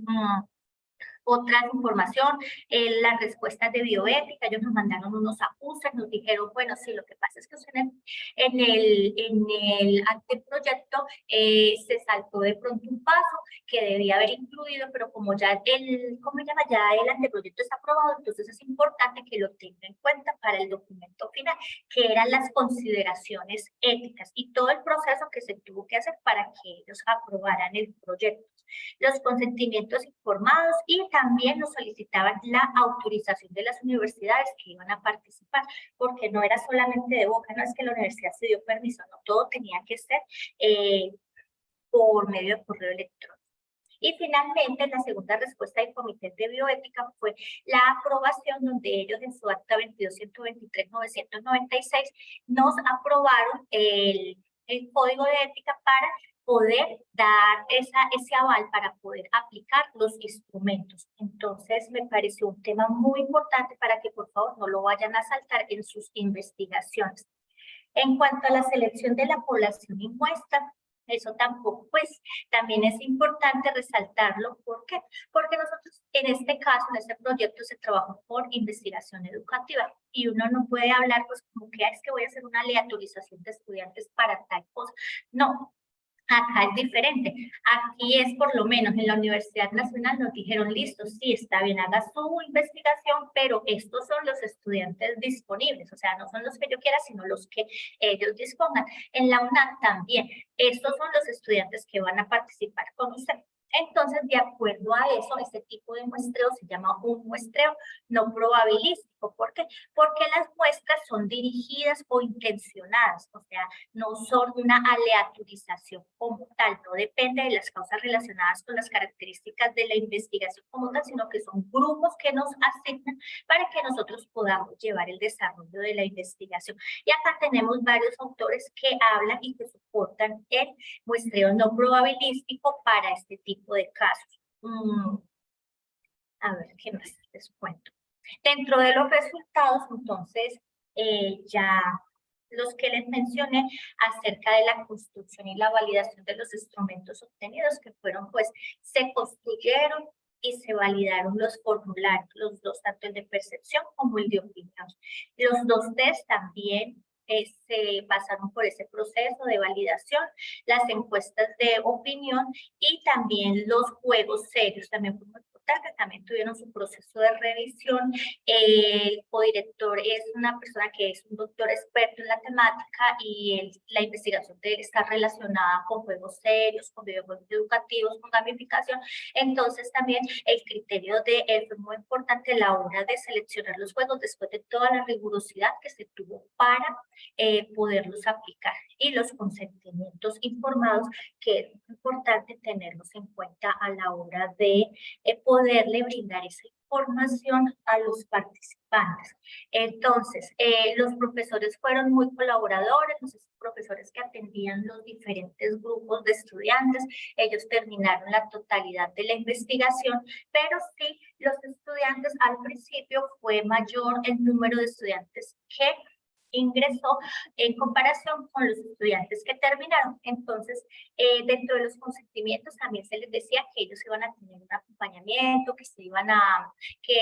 otra información, las respuestas de bioética. Ellos nos mandaron unos acuses, nos dijeron, bueno, sí, lo que pasa es que en el anteproyecto se saltó de pronto un paso que debía haber incluido, pero como ya ¿cómo se llama? Ya el anteproyecto está aprobado, entonces es importante que lo tenga en cuenta para el documento final, que eran las consideraciones éticas y todo el proceso que se tuvo que hacer para que ellos aprobaran el proyecto. Los consentimientos informados y también nos solicitaban la autorización de las universidades que iban a participar, porque no era solamente de boca, no es que la universidad se dio permiso, no, todo tenía que ser por medio de correo electrónico. Y finalmente, la segunda respuesta del Comité de Bioética fue la aprobación donde ellos en su acta 22.123.996 nos aprobaron el código de ética para poder dar ese aval para poder aplicar los instrumentos. Entonces, me pareció un tema muy importante para que por favor no lo vayan a saltar en sus investigaciones. En cuanto a la selección de la población y muestra, eso tampoco, pues, también es importante resaltarlo. ¿Por qué? Porque nosotros, en este caso, en este proyecto, se trabajó por investigación educativa y uno no puede hablar, pues, como que es que voy a hacer una aleatorización de estudiantes para tal cosa. No. Acá es diferente. Aquí es por lo menos en la Universidad Nacional nos dijeron, listo, sí, está bien, haga su investigación, pero estos son los estudiantes disponibles, o sea, no son los que yo quiera, sino los que ellos dispongan. En la UNAM también, estos son los estudiantes que van a participar con usted. Entonces, de acuerdo a eso, este tipo de muestreo se llama un muestreo no probabilístico. ¿Por qué? Porque las muestras son dirigidas o intencionadas, o sea, no son una aleatorización como tal, no depende de las causas relacionadas con las características de la investigación como tal, sino que son grupos que nos asignan para que nosotros podamos llevar el desarrollo de la investigación. Y acá tenemos varios autores que hablan y que soportan el muestreo no probabilístico para este tipo de casos. A ver, ¿qué más les cuento? Dentro de los resultados, entonces, ya los que les mencioné acerca de la construcción y la validación de los instrumentos obtenidos, que fueron, pues, se construyeron y se validaron los formularios, los dos, tanto el de percepción como el de opinión. Los dos test también se pasaron por ese proceso de validación, las encuestas de opinión y también los juegos serios, también fue muy importante, también tuvieron su proceso de revisión. El codirector es una persona que es un doctor experto en la temática y la investigación de él está relacionada con juegos serios, con videojuegos educativos, con gamificación. Entonces también el criterio de él fue muy importante a la hora de seleccionar los juegos después de toda la rigurosidad que se tuvo para poderlos aplicar y los consentimientos informados, que es importante tenerlos en cuenta a la hora de poderle brindar esa información a los participantes. Entonces, los profesores fueron muy colaboradores, los profesores que atendían los diferentes grupos de estudiantes, ellos terminaron la totalidad de la investigación, pero sí, los estudiantes al principio fue mayor el número de estudiantes que ingresó en comparación con los estudiantes que terminaron. Entonces, dentro de los consentimientos también se les decía que ellos iban a tener un acompañamiento, que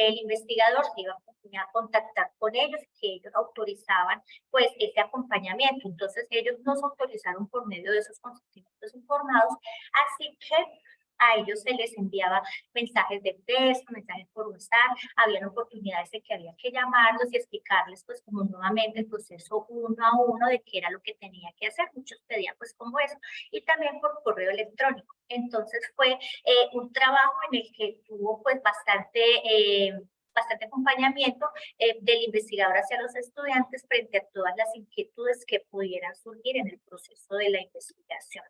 el investigador se iba a contactar con ellos, que ellos autorizaban pues ese acompañamiento. Entonces, ellos nos autorizaron por medio de esos consentimientos informados, así que a ellos se les enviaba mensajes de texto, mensajes por WhatsApp, habían oportunidades de que había que llamarlos y explicarles pues como nuevamente el proceso uno a uno de qué era lo que tenía que hacer. Muchos pedían pues como eso, y también por correo electrónico. Entonces fue un trabajo en el que tuvo pues bastante acompañamiento del investigador hacia los estudiantes frente a todas las inquietudes que pudieran surgir en el proceso de la investigación.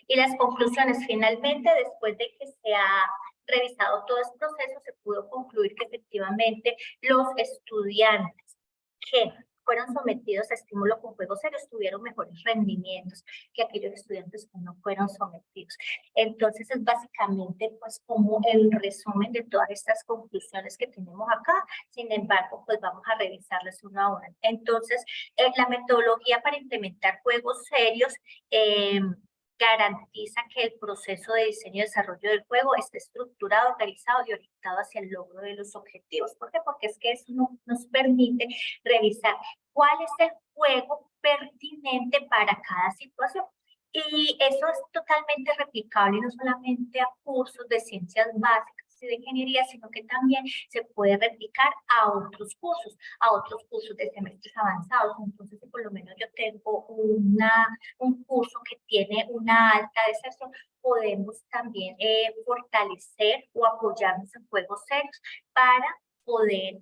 Y las conclusiones, finalmente, después de que se ha revisado todo este proceso, se pudo concluir que efectivamente los estudiantes que fueron sometidos a estímulo con juegos serios tuvieron mejores rendimientos que aquellos estudiantes que no fueron sometidos. Entonces es básicamente pues como el resumen de todas estas conclusiones que tenemos acá. Sin embargo, pues vamos a revisarlas una a una. Entonces, la metodología para implementar juegos serios garantiza que el proceso de diseño y desarrollo del juego esté estructurado, organizado y orientado hacia el logro de los objetivos. ¿Por qué? Porque es que eso nos permite revisar cuál es el juego pertinente para cada situación. Y eso es totalmente replicable no solamente a cursos de ciencias básicas y de ingeniería, sino que también se puede replicar a otros cursos de semestres avanzados. Entonces, si por lo menos yo tengo un curso que tiene una alta deserción, podemos también fortalecer o apoyarnos en juegos serios para poder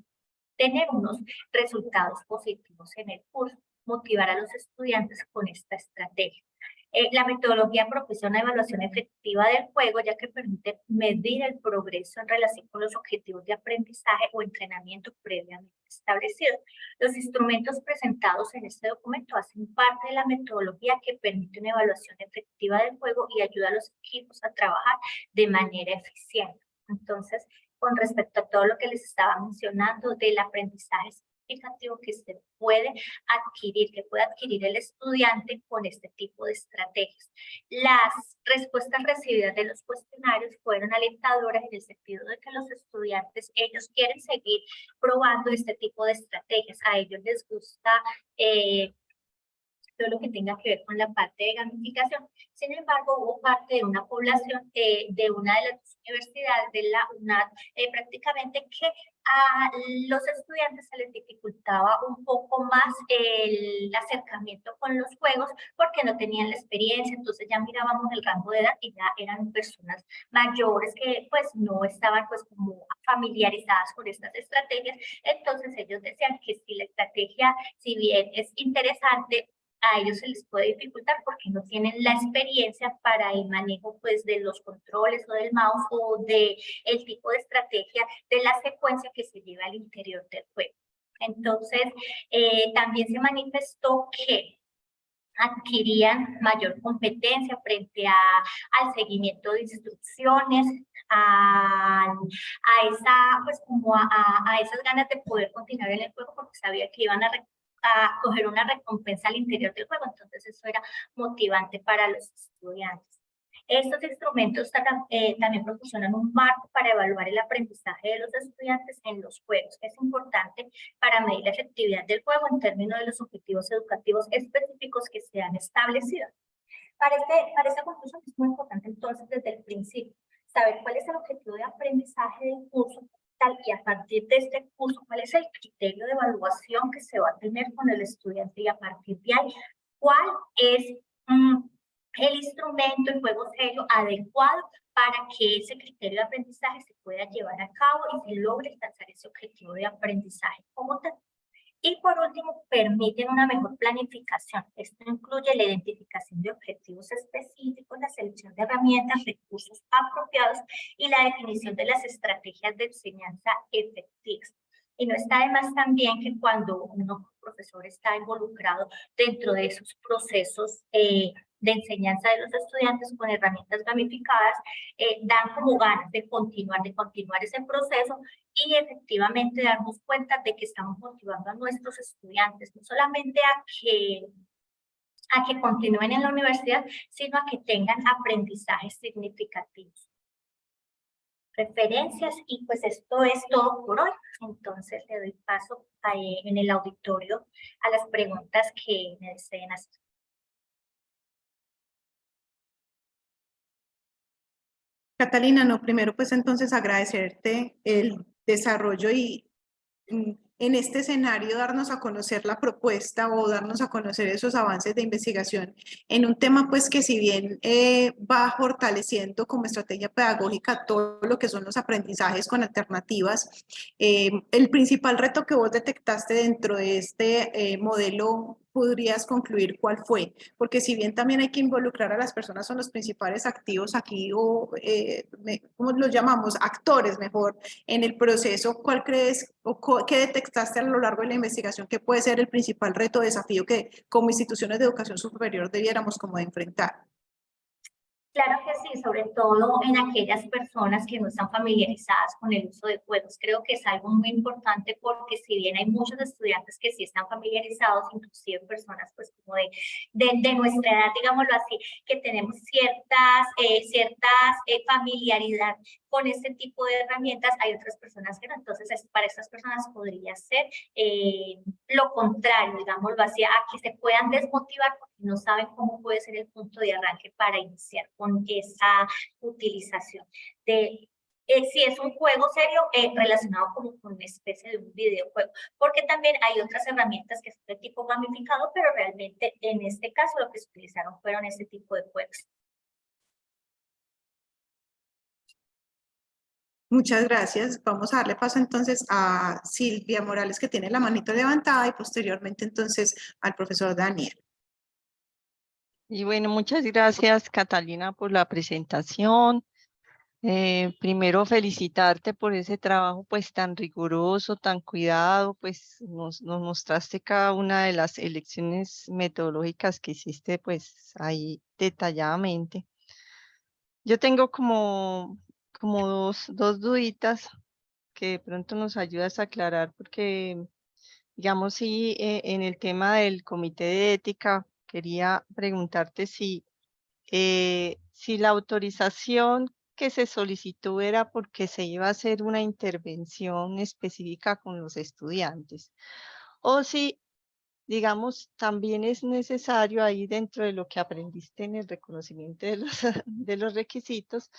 tener unos resultados positivos en el curso, motivar a los estudiantes con esta estrategia. La metodología propiciona una evaluación efectiva del juego, ya que permite medir el progreso en relación con los objetivos de aprendizaje o entrenamiento previamente establecidos. Los instrumentos presentados en este documento hacen parte de la metodología que permite una evaluación efectiva del juego y ayuda a los equipos a trabajar de manera eficiente. Entonces, con respecto a todo lo que les estaba mencionando del aprendizaje significativo que se puede adquirir, que puede adquirir el estudiante con este tipo de estrategias. Las respuestas recibidas de los cuestionarios fueron alentadoras en el sentido de que los estudiantes, ellos quieren seguir probando este tipo de estrategias. A ellos les gusta todo lo que tenga que ver con la parte de gamificación. Sin embargo, hubo parte de una población de una de las universidades de la UNAD prácticamente que a los estudiantes se les dificultaba un poco más el acercamiento con los juegos porque no tenían la experiencia, entonces ya mirábamos el rango de edad y ya eran personas mayores que pues no estaban pues como familiarizadas con estas estrategias, entonces ellos decían que si la estrategia, si bien es interesante, a ellos se les puede dificultar porque no tienen la experiencia para el manejo pues de los controles o del mouse o de el tipo de estrategia de la secuencia que se lleva al interior del juego. Entonces, también se manifestó que adquirían mayor competencia frente al seguimiento de instrucciones, a esa, pues como a esas ganas de poder continuar en el juego porque sabía que iban a coger una recompensa al interior del juego, entonces eso era motivante para los estudiantes. Estos instrumentos también proporcionan un marco para evaluar el aprendizaje de los estudiantes en los juegos. Es importante para medir la efectividad del juego en términos de los objetivos educativos específicos que se han establecido. Para esta conclusión es muy importante entonces desde el principio saber cuál es el objetivo de aprendizaje del curso tal y a partir de este curso cuál es el criterio de evaluación que se va a tener con el estudiante y a partir de ahí cuál es el instrumento, el juego serio adecuado para que ese criterio de aprendizaje se pueda llevar a cabo y se logre alcanzar ese objetivo de aprendizaje como tal. Y por último, permiten una mejor planificación. Esto incluye la identificación de objetivos específicos, la selección de herramientas, recursos apropiados y la definición de las estrategias de enseñanza efectivas. Y no está de más también que cuando uno, profesor, está involucrado dentro de esos procesos de enseñanza de los estudiantes con herramientas gamificadas, dan como ganas de continuar ese proceso y efectivamente darnos cuenta de que estamos motivando a nuestros estudiantes, no solamente a que continúen en la universidad, sino a que tengan aprendizajes significativos. Referencias y pues esto es todo por hoy. Entonces le doy paso en el auditorio a las preguntas que me deseen hacer. Catalina, no, primero pues entonces agradecerte el desarrollo y en este escenario darnos a conocer la propuesta o darnos a conocer esos avances de investigación en un tema pues que si bien va fortaleciendo como estrategia pedagógica todo lo que son los aprendizajes con alternativas, el principal reto que vos detectaste dentro de este modelo podrías concluir cuál fue, porque si bien también hay que involucrar a las personas, son los principales activos aquí o, ¿cómo los llamamos? Actores mejor en el proceso, ¿cuál crees o qué detectaste a lo largo de la investigación que puede ser el principal reto o desafío que como instituciones de educación superior debiéramos como de enfrentar? Claro que sí, sobre todo en aquellas personas que no están familiarizadas con el uso de juegos. Creo que es algo muy importante porque si bien hay muchos estudiantes que sí están familiarizados, inclusive personas pues como de nuestra edad, digámoslo así, que tenemos ciertas familiaridad con este tipo de herramientas, hay otras personas que no. Entonces, para estas personas podría ser lo contrario, digámoslo así, a que se puedan desmotivar porque no saben cómo puede ser el punto de arranque para iniciar con esa utilización de si es un juego serio relacionado como con una especie de un videojuego, porque también hay otras herramientas que son de tipo gamificado, pero realmente en este caso lo que se utilizaron fueron este tipo de juegos. Muchas gracias. Vamos a darle paso entonces a Silvia Morales, que tiene la manito levantada, y posteriormente entonces al profesor Daniel. Y bueno, muchas gracias, Catalina, por la presentación. Primero felicitarte por ese trabajo pues tan riguroso, tan cuidado, pues nos mostraste cada una de las elecciones metodológicas que hiciste pues ahí detalladamente. Yo tengo como dos duditas que de pronto nos ayudas a aclarar porque, digamos, sí, en el tema del comité de ética, quería preguntarte si la autorización que se solicitó era porque se iba a hacer una intervención específica con los estudiantes, o si digamos, también es necesario ahí dentro de lo que aprendiste en el reconocimiento de los, de los requisitos,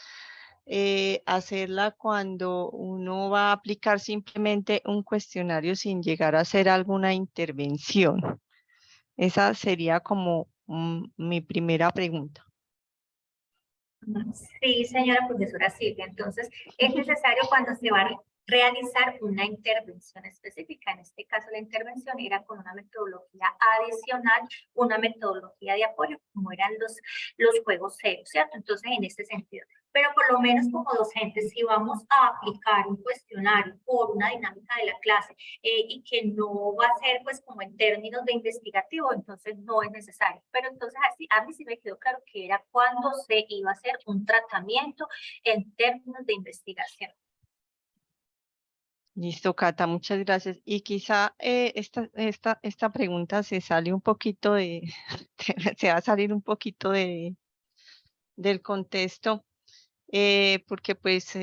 hacerla cuando uno va a aplicar simplemente un cuestionario sin llegar a hacer alguna intervención. Esa sería como mi primera pregunta. Sí, señora profesora Silvia. Entonces, es necesario cuando se va a realizar una intervención específica. En este caso, la intervención era con una metodología adicional, una metodología de apoyo, como eran los juegos serios, ¿cierto? Entonces, en este sentido. Pero por lo menos como docentes, si vamos a aplicar un cuestionario por una dinámica de la clase y que no va a ser pues como en términos de investigativo, entonces no es necesario. Pero entonces así, a mí sí me quedó claro que era cuando se iba a hacer un tratamiento en términos de investigación. Listo, Cata, muchas gracias. Y quizá esta pregunta se sale un poquito de, se va a salir un poquito del contexto, porque pues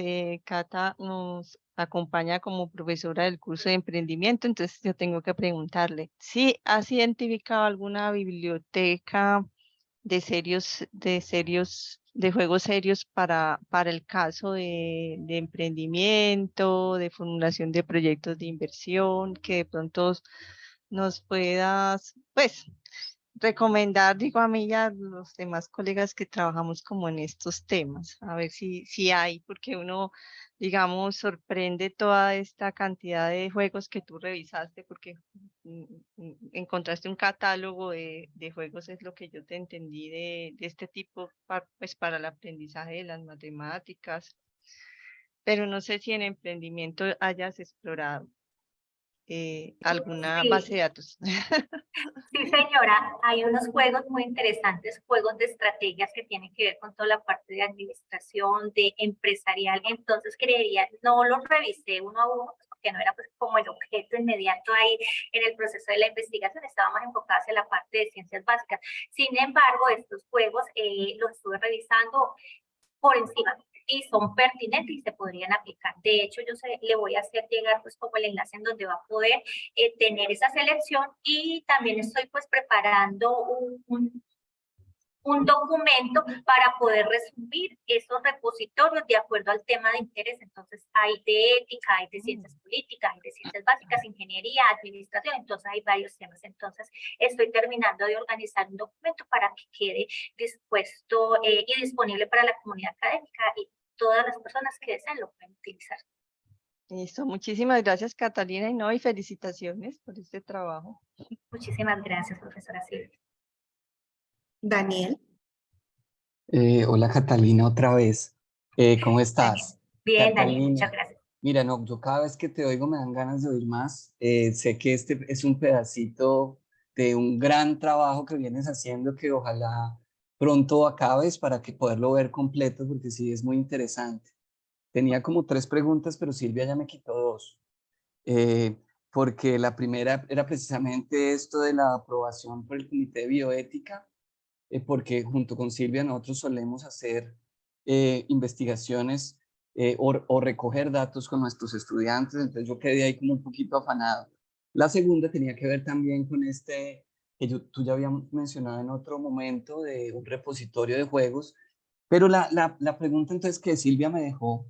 Cata nos acompaña como profesora del curso de emprendimiento, entonces yo tengo que preguntarle, ¿si has identificado alguna biblioteca de juegos serios para el caso de emprendimiento, de formulación de proyectos de inversión, que de pronto nos puedas, pues, recomendar, digo a mí y a los demás colegas que trabajamos como en estos temas, a ver si hay, porque uno, digamos, sorprende toda esta cantidad de juegos que tú revisaste, porque encontraste un catálogo de juegos, es lo que yo te entendí de este tipo, pues para el aprendizaje de las matemáticas, pero no sé si en emprendimiento hayas explorado alguna base Sí, de datos. sí, señora, hay unos juegos muy interesantes, juegos de estrategias que tienen que ver con toda la parte de administración, de empresarial. Entonces, creería, no los revisé uno a uno, porque no era pues como el objeto inmediato ahí en el proceso de la investigación, estaba más enfocada hacia la parte de ciencias básicas. Sin embargo, estos juegos los estuve revisando por encima y son pertinentes y se podrían aplicar. De hecho, le voy a hacer llegar pues como el enlace en donde va a poder tener esa selección y también estoy pues preparando un documento para poder resumir esos repositorios de acuerdo al tema de interés. Entonces hay de ética, hay de ciencias políticas, hay de ciencias básicas, ingeniería, administración, entonces hay varios temas. Entonces estoy terminando de organizar un documento para que quede dispuesto y disponible para la comunidad académica y todas las personas que deseen lo pueden utilizar. Listo, muchísimas gracias Catalina y no, y felicitaciones por este trabajo. Muchísimas gracias, profesora Silvia. Daniel. Hola Catalina, otra vez. ¿Cómo estás? Bien, Daniel, muchas Catalina, gracias. mira, no, yo cada vez que te oigo me dan ganas de oír más. Sé que este es un pedacito de un gran trabajo que vienes haciendo que ojalá pronto acabes para que poderlo ver completo, porque sí es muy interesante. Tenía como 3 preguntas, pero Silvia ya me quitó 2. Porque la primera era precisamente esto de la aprobación por el Comité de Bioética, porque junto con Silvia nosotros solemos hacer investigaciones o recoger datos con nuestros estudiantes, entonces yo quedé ahí como un poquito afanado. La segunda tenía que ver también con este, que tú ya habíamos mencionado en otro momento, de un repositorio de juegos, pero la pregunta entonces que Silvia me dejó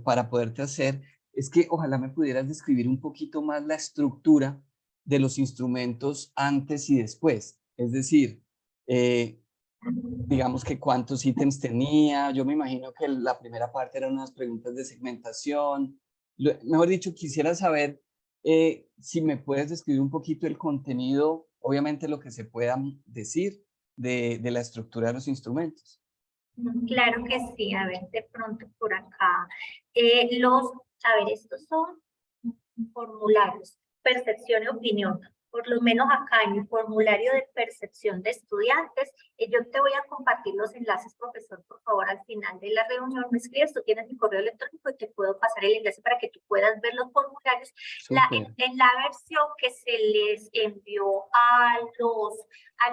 para poderte hacer es que ojalá me pudieras describir un poquito más la estructura de los instrumentos antes y después, es decir, digamos que cuántos ítems tenía. Yo me imagino que la primera parte eran unas preguntas de segmentación. Mejor dicho, quisiera saber si me puedes describir un poquito el contenido, obviamente lo que se pueda decir de la estructura de los instrumentos. Claro que sí, a ver, de pronto por acá. A ver, estos son formularios, percepción y opinión. Por lo menos acá en el formulario de percepción de estudiantes, yo te voy a compartir los enlaces, profesor, por favor, al final de la reunión me escribes, tú tienes mi correo electrónico y te puedo pasar el enlace para que tú puedas ver los formularios. En la versión que se les envió a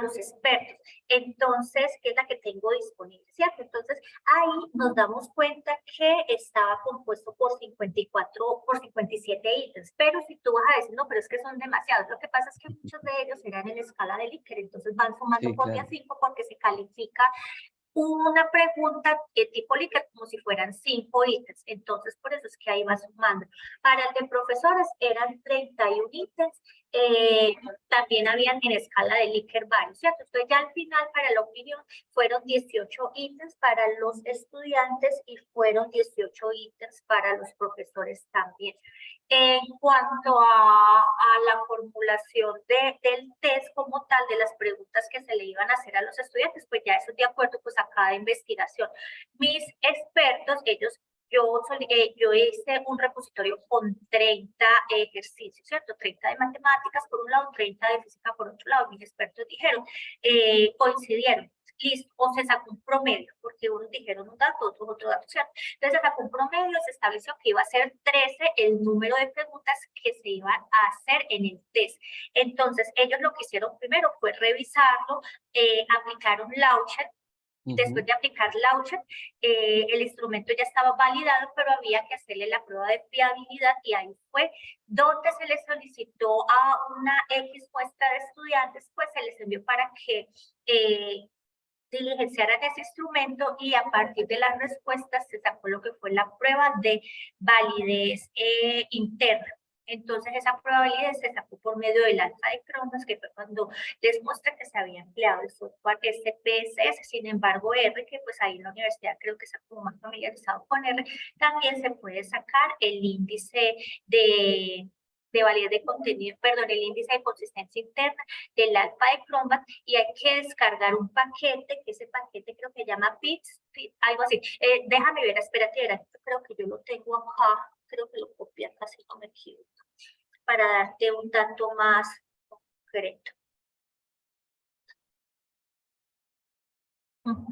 los expertos, entonces, que es la que tengo disponible, ¿cierto? Entonces, ahí nos damos cuenta que estaba compuesto por 57 ítems, pero si tú vas a decir, no, pero es que son demasiados, lo que pasa pasa es que muchos de ellos eran en escala de Likert, entonces van sumando Sí, por día claro. 5 porque se califica una pregunta tipo Likert como si fueran 5 ítems, entonces por eso es que ahí va sumando. Para el de profesores eran 31 ítems, también habían en escala de Likert varios, ¿cierto? Entonces ya al final para la opinión fueron 18 ítems para los estudiantes y fueron 18 ítems para los profesores también. En cuanto a la formulación del test como tal, de las preguntas que se le iban a hacer a los estudiantes, pues ya eso es de acuerdo pues a cada investigación. Mis expertos, yo hice un repositorio con 30 ejercicios, ¿cierto? 30 de matemáticas por un lado, 30 de física por otro lado. Mis expertos dijeron, coincidieron. Listo, o se sacó un promedio, porque unos dijeron un dato, otros otro dato, ¿cierto? Entonces se sacó un promedio, se estableció que iba a ser 13 el número de preguntas que se iban a hacer en el test. Entonces ellos lo que hicieron primero fue revisarlo, aplicaron Lauchet. Después de aplicar Lauchet, el instrumento ya estaba validado, pero había que hacerle la prueba de fiabilidad y ahí fue donde se les solicitó a una X muestra de estudiantes, pues se les envió para que diligenciaran ese instrumento y a partir de las respuestas se sacó lo que fue la prueba de validez interna. Entonces esa prueba de validez se sacó por medio del alfa de Cronbach, que fue cuando les mostré que se había empleado el software SPSS. Sin embargo, R, que pues ahí en la universidad creo que está como más familiarizado con R, también se puede sacar el índice de validez de contenido, perdón, el índice de consistencia interna del alfa de Cronbach, y hay que descargar un paquete, que ese paquete creo que se llama PITS, algo así. Déjame ver, espérate, creo que yo lo tengo acá, creo que lo copié acá si no me equivoco, para darte un dato más concreto. No.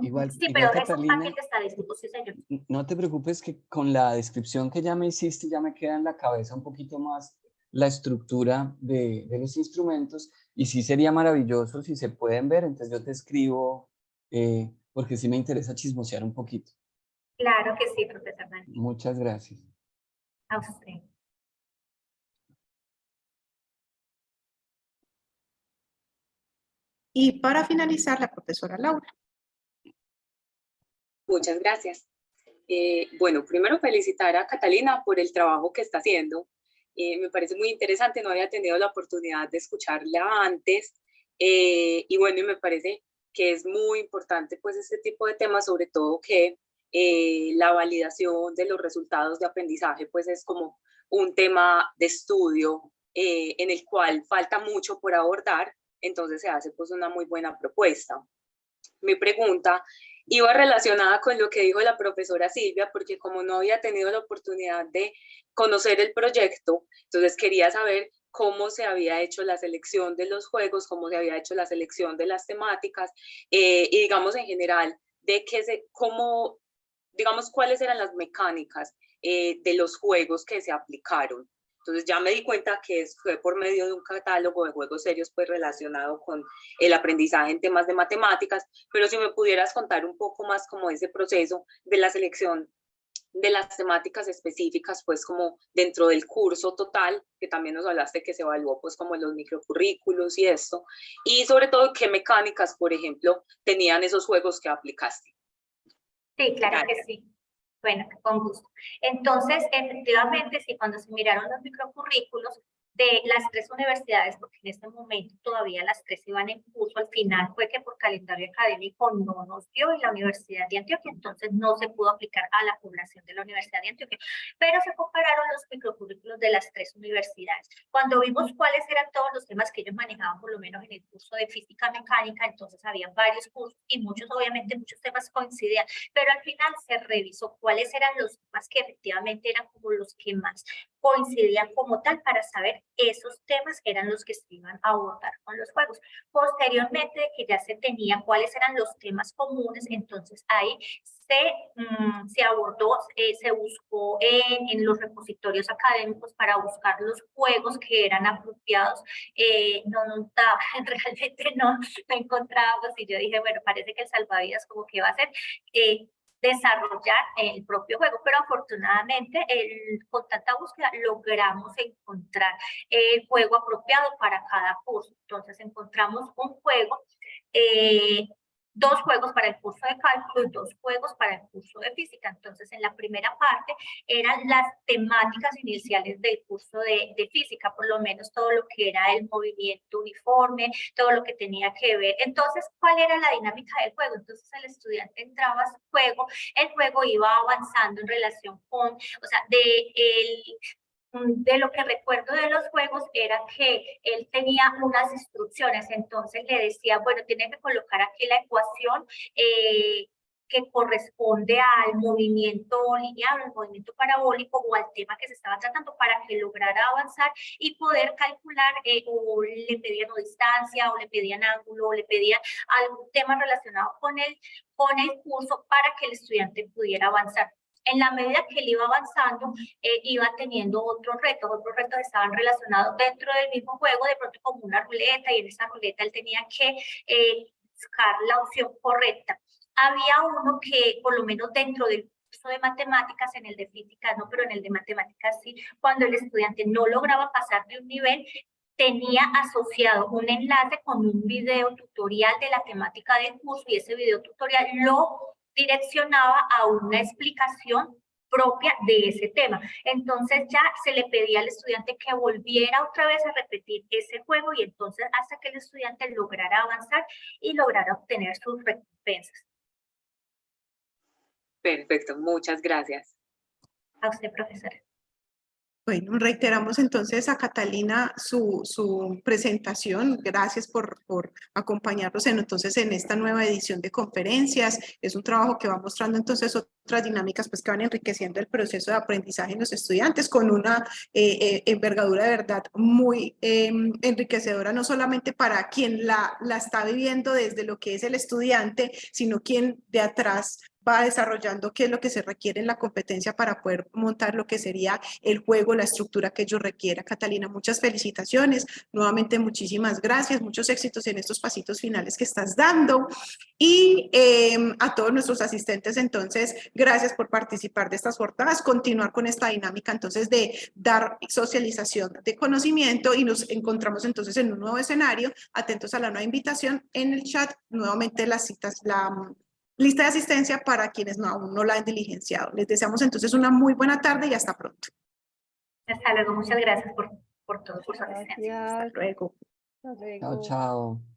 Igual, Sí, igual pero es un Catalina, paquete estadístico, sí, señor. no te preocupes que con la descripción que ya me hiciste ya me queda en la cabeza un poquito más la estructura de los instrumentos y sí sería maravilloso si se pueden ver, entonces yo te escribo porque sí me interesa chismosear un poquito. Claro que sí, profesor Daniel. Muchas gracias. A usted. Y para finalizar, la profesora Laura. Muchas gracias. Bueno, primero felicitar a Catalina por el trabajo que está haciendo. Me parece muy interesante, no había tenido la oportunidad de escucharla antes. Y bueno, y me parece que es muy importante pues este tipo de temas, sobre todo que la validación de los resultados de aprendizaje pues es como un tema de estudio en el cual falta mucho por abordar, entonces se hace pues una muy buena propuesta. Mi pregunta iba relacionada con lo que dijo la profesora Silvia, porque como no había tenido la oportunidad de conocer el proyecto, entonces quería saber cómo se había hecho la selección de los juegos, cómo se había hecho la selección de las temáticas, y digamos en general, digamos, cuáles eran las mecánicas de los juegos que se aplicaron. Entonces ya me di cuenta que fue por medio de un catálogo de juegos serios pues relacionado con el aprendizaje en temas de matemáticas, pero si me pudieras contar un poco más como ese proceso de la selección de las temáticas específicas, pues como dentro del curso total, que también nos hablaste que se evaluó pues como los microcurrículos y esto, y sobre todo qué mecánicas, por ejemplo, tenían esos juegos que aplicaste. Sí, claro que sí. Bueno, con gusto. Entonces, efectivamente, sí, cuando se miraron los microcurrículos de las 3 universidades, porque en este momento todavía las 3 iban en curso, al final fue que por calendario académico no nos dio y la Universidad de Antioquia, entonces no se pudo aplicar a la población de la Universidad de Antioquia, pero se compararon los microcurrículos de las 3 universidades. Cuando vimos cuáles eran todos los temas que ellos manejaban, por lo menos en el curso de física mecánica, entonces había varios cursos y obviamente muchos temas coincidían, pero al final se revisó cuáles eran los temas que efectivamente eran como los que más coincidían como tal para saber esos temas eran los que se iban a abordar con los juegos. Posteriormente, que ya se tenía cuáles eran los temas comunes, entonces ahí se abordó, se buscó en los repositorios académicos para buscar los juegos que eran apropiados. Realmente no encontrábamos y yo dije, bueno, parece que el salvavidas como que va a ser desarrollar el propio juego, pero afortunadamente con tanta búsqueda logramos encontrar el juego apropiado para cada curso. Entonces encontramos un juego, 2 juegos para el curso de cálculo y 2 juegos para el curso de física. Entonces, en la primera parte eran las temáticas iniciales del curso de física, por lo menos todo lo que era el movimiento uniforme, todo lo que tenía que ver. Entonces, ¿cuál era la dinámica del juego? Entonces, el estudiante entraba a su juego, el juego iba avanzando en relación con, o sea, de lo que recuerdo de los juegos era que él tenía unas instrucciones, entonces le decía, bueno, tiene que colocar aquí la ecuación que corresponde al movimiento lineal, al movimiento parabólico o al tema que se estaba tratando para que lograra avanzar y poder calcular, o le pedían distancia, o le pedían ángulo, o le pedían algún tema relacionado con el curso para que el estudiante pudiera avanzar. En la medida que él iba avanzando, iba teniendo otros retos estaban relacionados dentro del mismo juego, de pronto como una ruleta, y en esa ruleta él tenía que buscar la opción correcta. Había uno que, por lo menos dentro del curso de matemáticas, en el de física no, pero en el de matemáticas sí, cuando el estudiante no lograba pasar de un nivel, tenía asociado un enlace con un video tutorial de la temática del curso, y ese video tutorial lo direccionaba a una explicación propia de ese tema. Entonces ya se le pedía al estudiante que volviera otra vez a repetir ese juego, y entonces hasta que el estudiante lograra avanzar y lograra obtener sus recompensas. Perfecto, muchas gracias. A usted, profesora. Bueno, reiteramos entonces a Catalina su presentación. Gracias por acompañarnos entonces en esta nueva edición de conferencias. Es un trabajo que va mostrando entonces otras dinámicas pues, que van enriqueciendo el proceso de aprendizaje en los estudiantes con una envergadura de verdad muy enriquecedora, no solamente para quien la está viviendo desde lo que es el estudiante, sino quien de atrás va desarrollando qué es lo que se requiere en la competencia para poder montar lo que sería el juego, la estructura que ellos requiera. Catalina, muchas felicitaciones. Nuevamente, muchísimas gracias. Muchos éxitos en estos pasitos finales que estás dando. Y a todos nuestros asistentes, entonces, gracias por participar de estas jornadas. Continuar con esta dinámica, entonces, de dar socialización de conocimiento, y nos encontramos entonces en un nuevo escenario. Atentos a la nueva invitación en el chat. Nuevamente las citas, lista de asistencia para quienes aún no la han diligenciado. Les deseamos entonces una muy buena tarde y hasta pronto. Hasta luego, muchas gracias por todo, por su asistencia. Gracias. Hasta luego. Hasta luego. Chao, chao.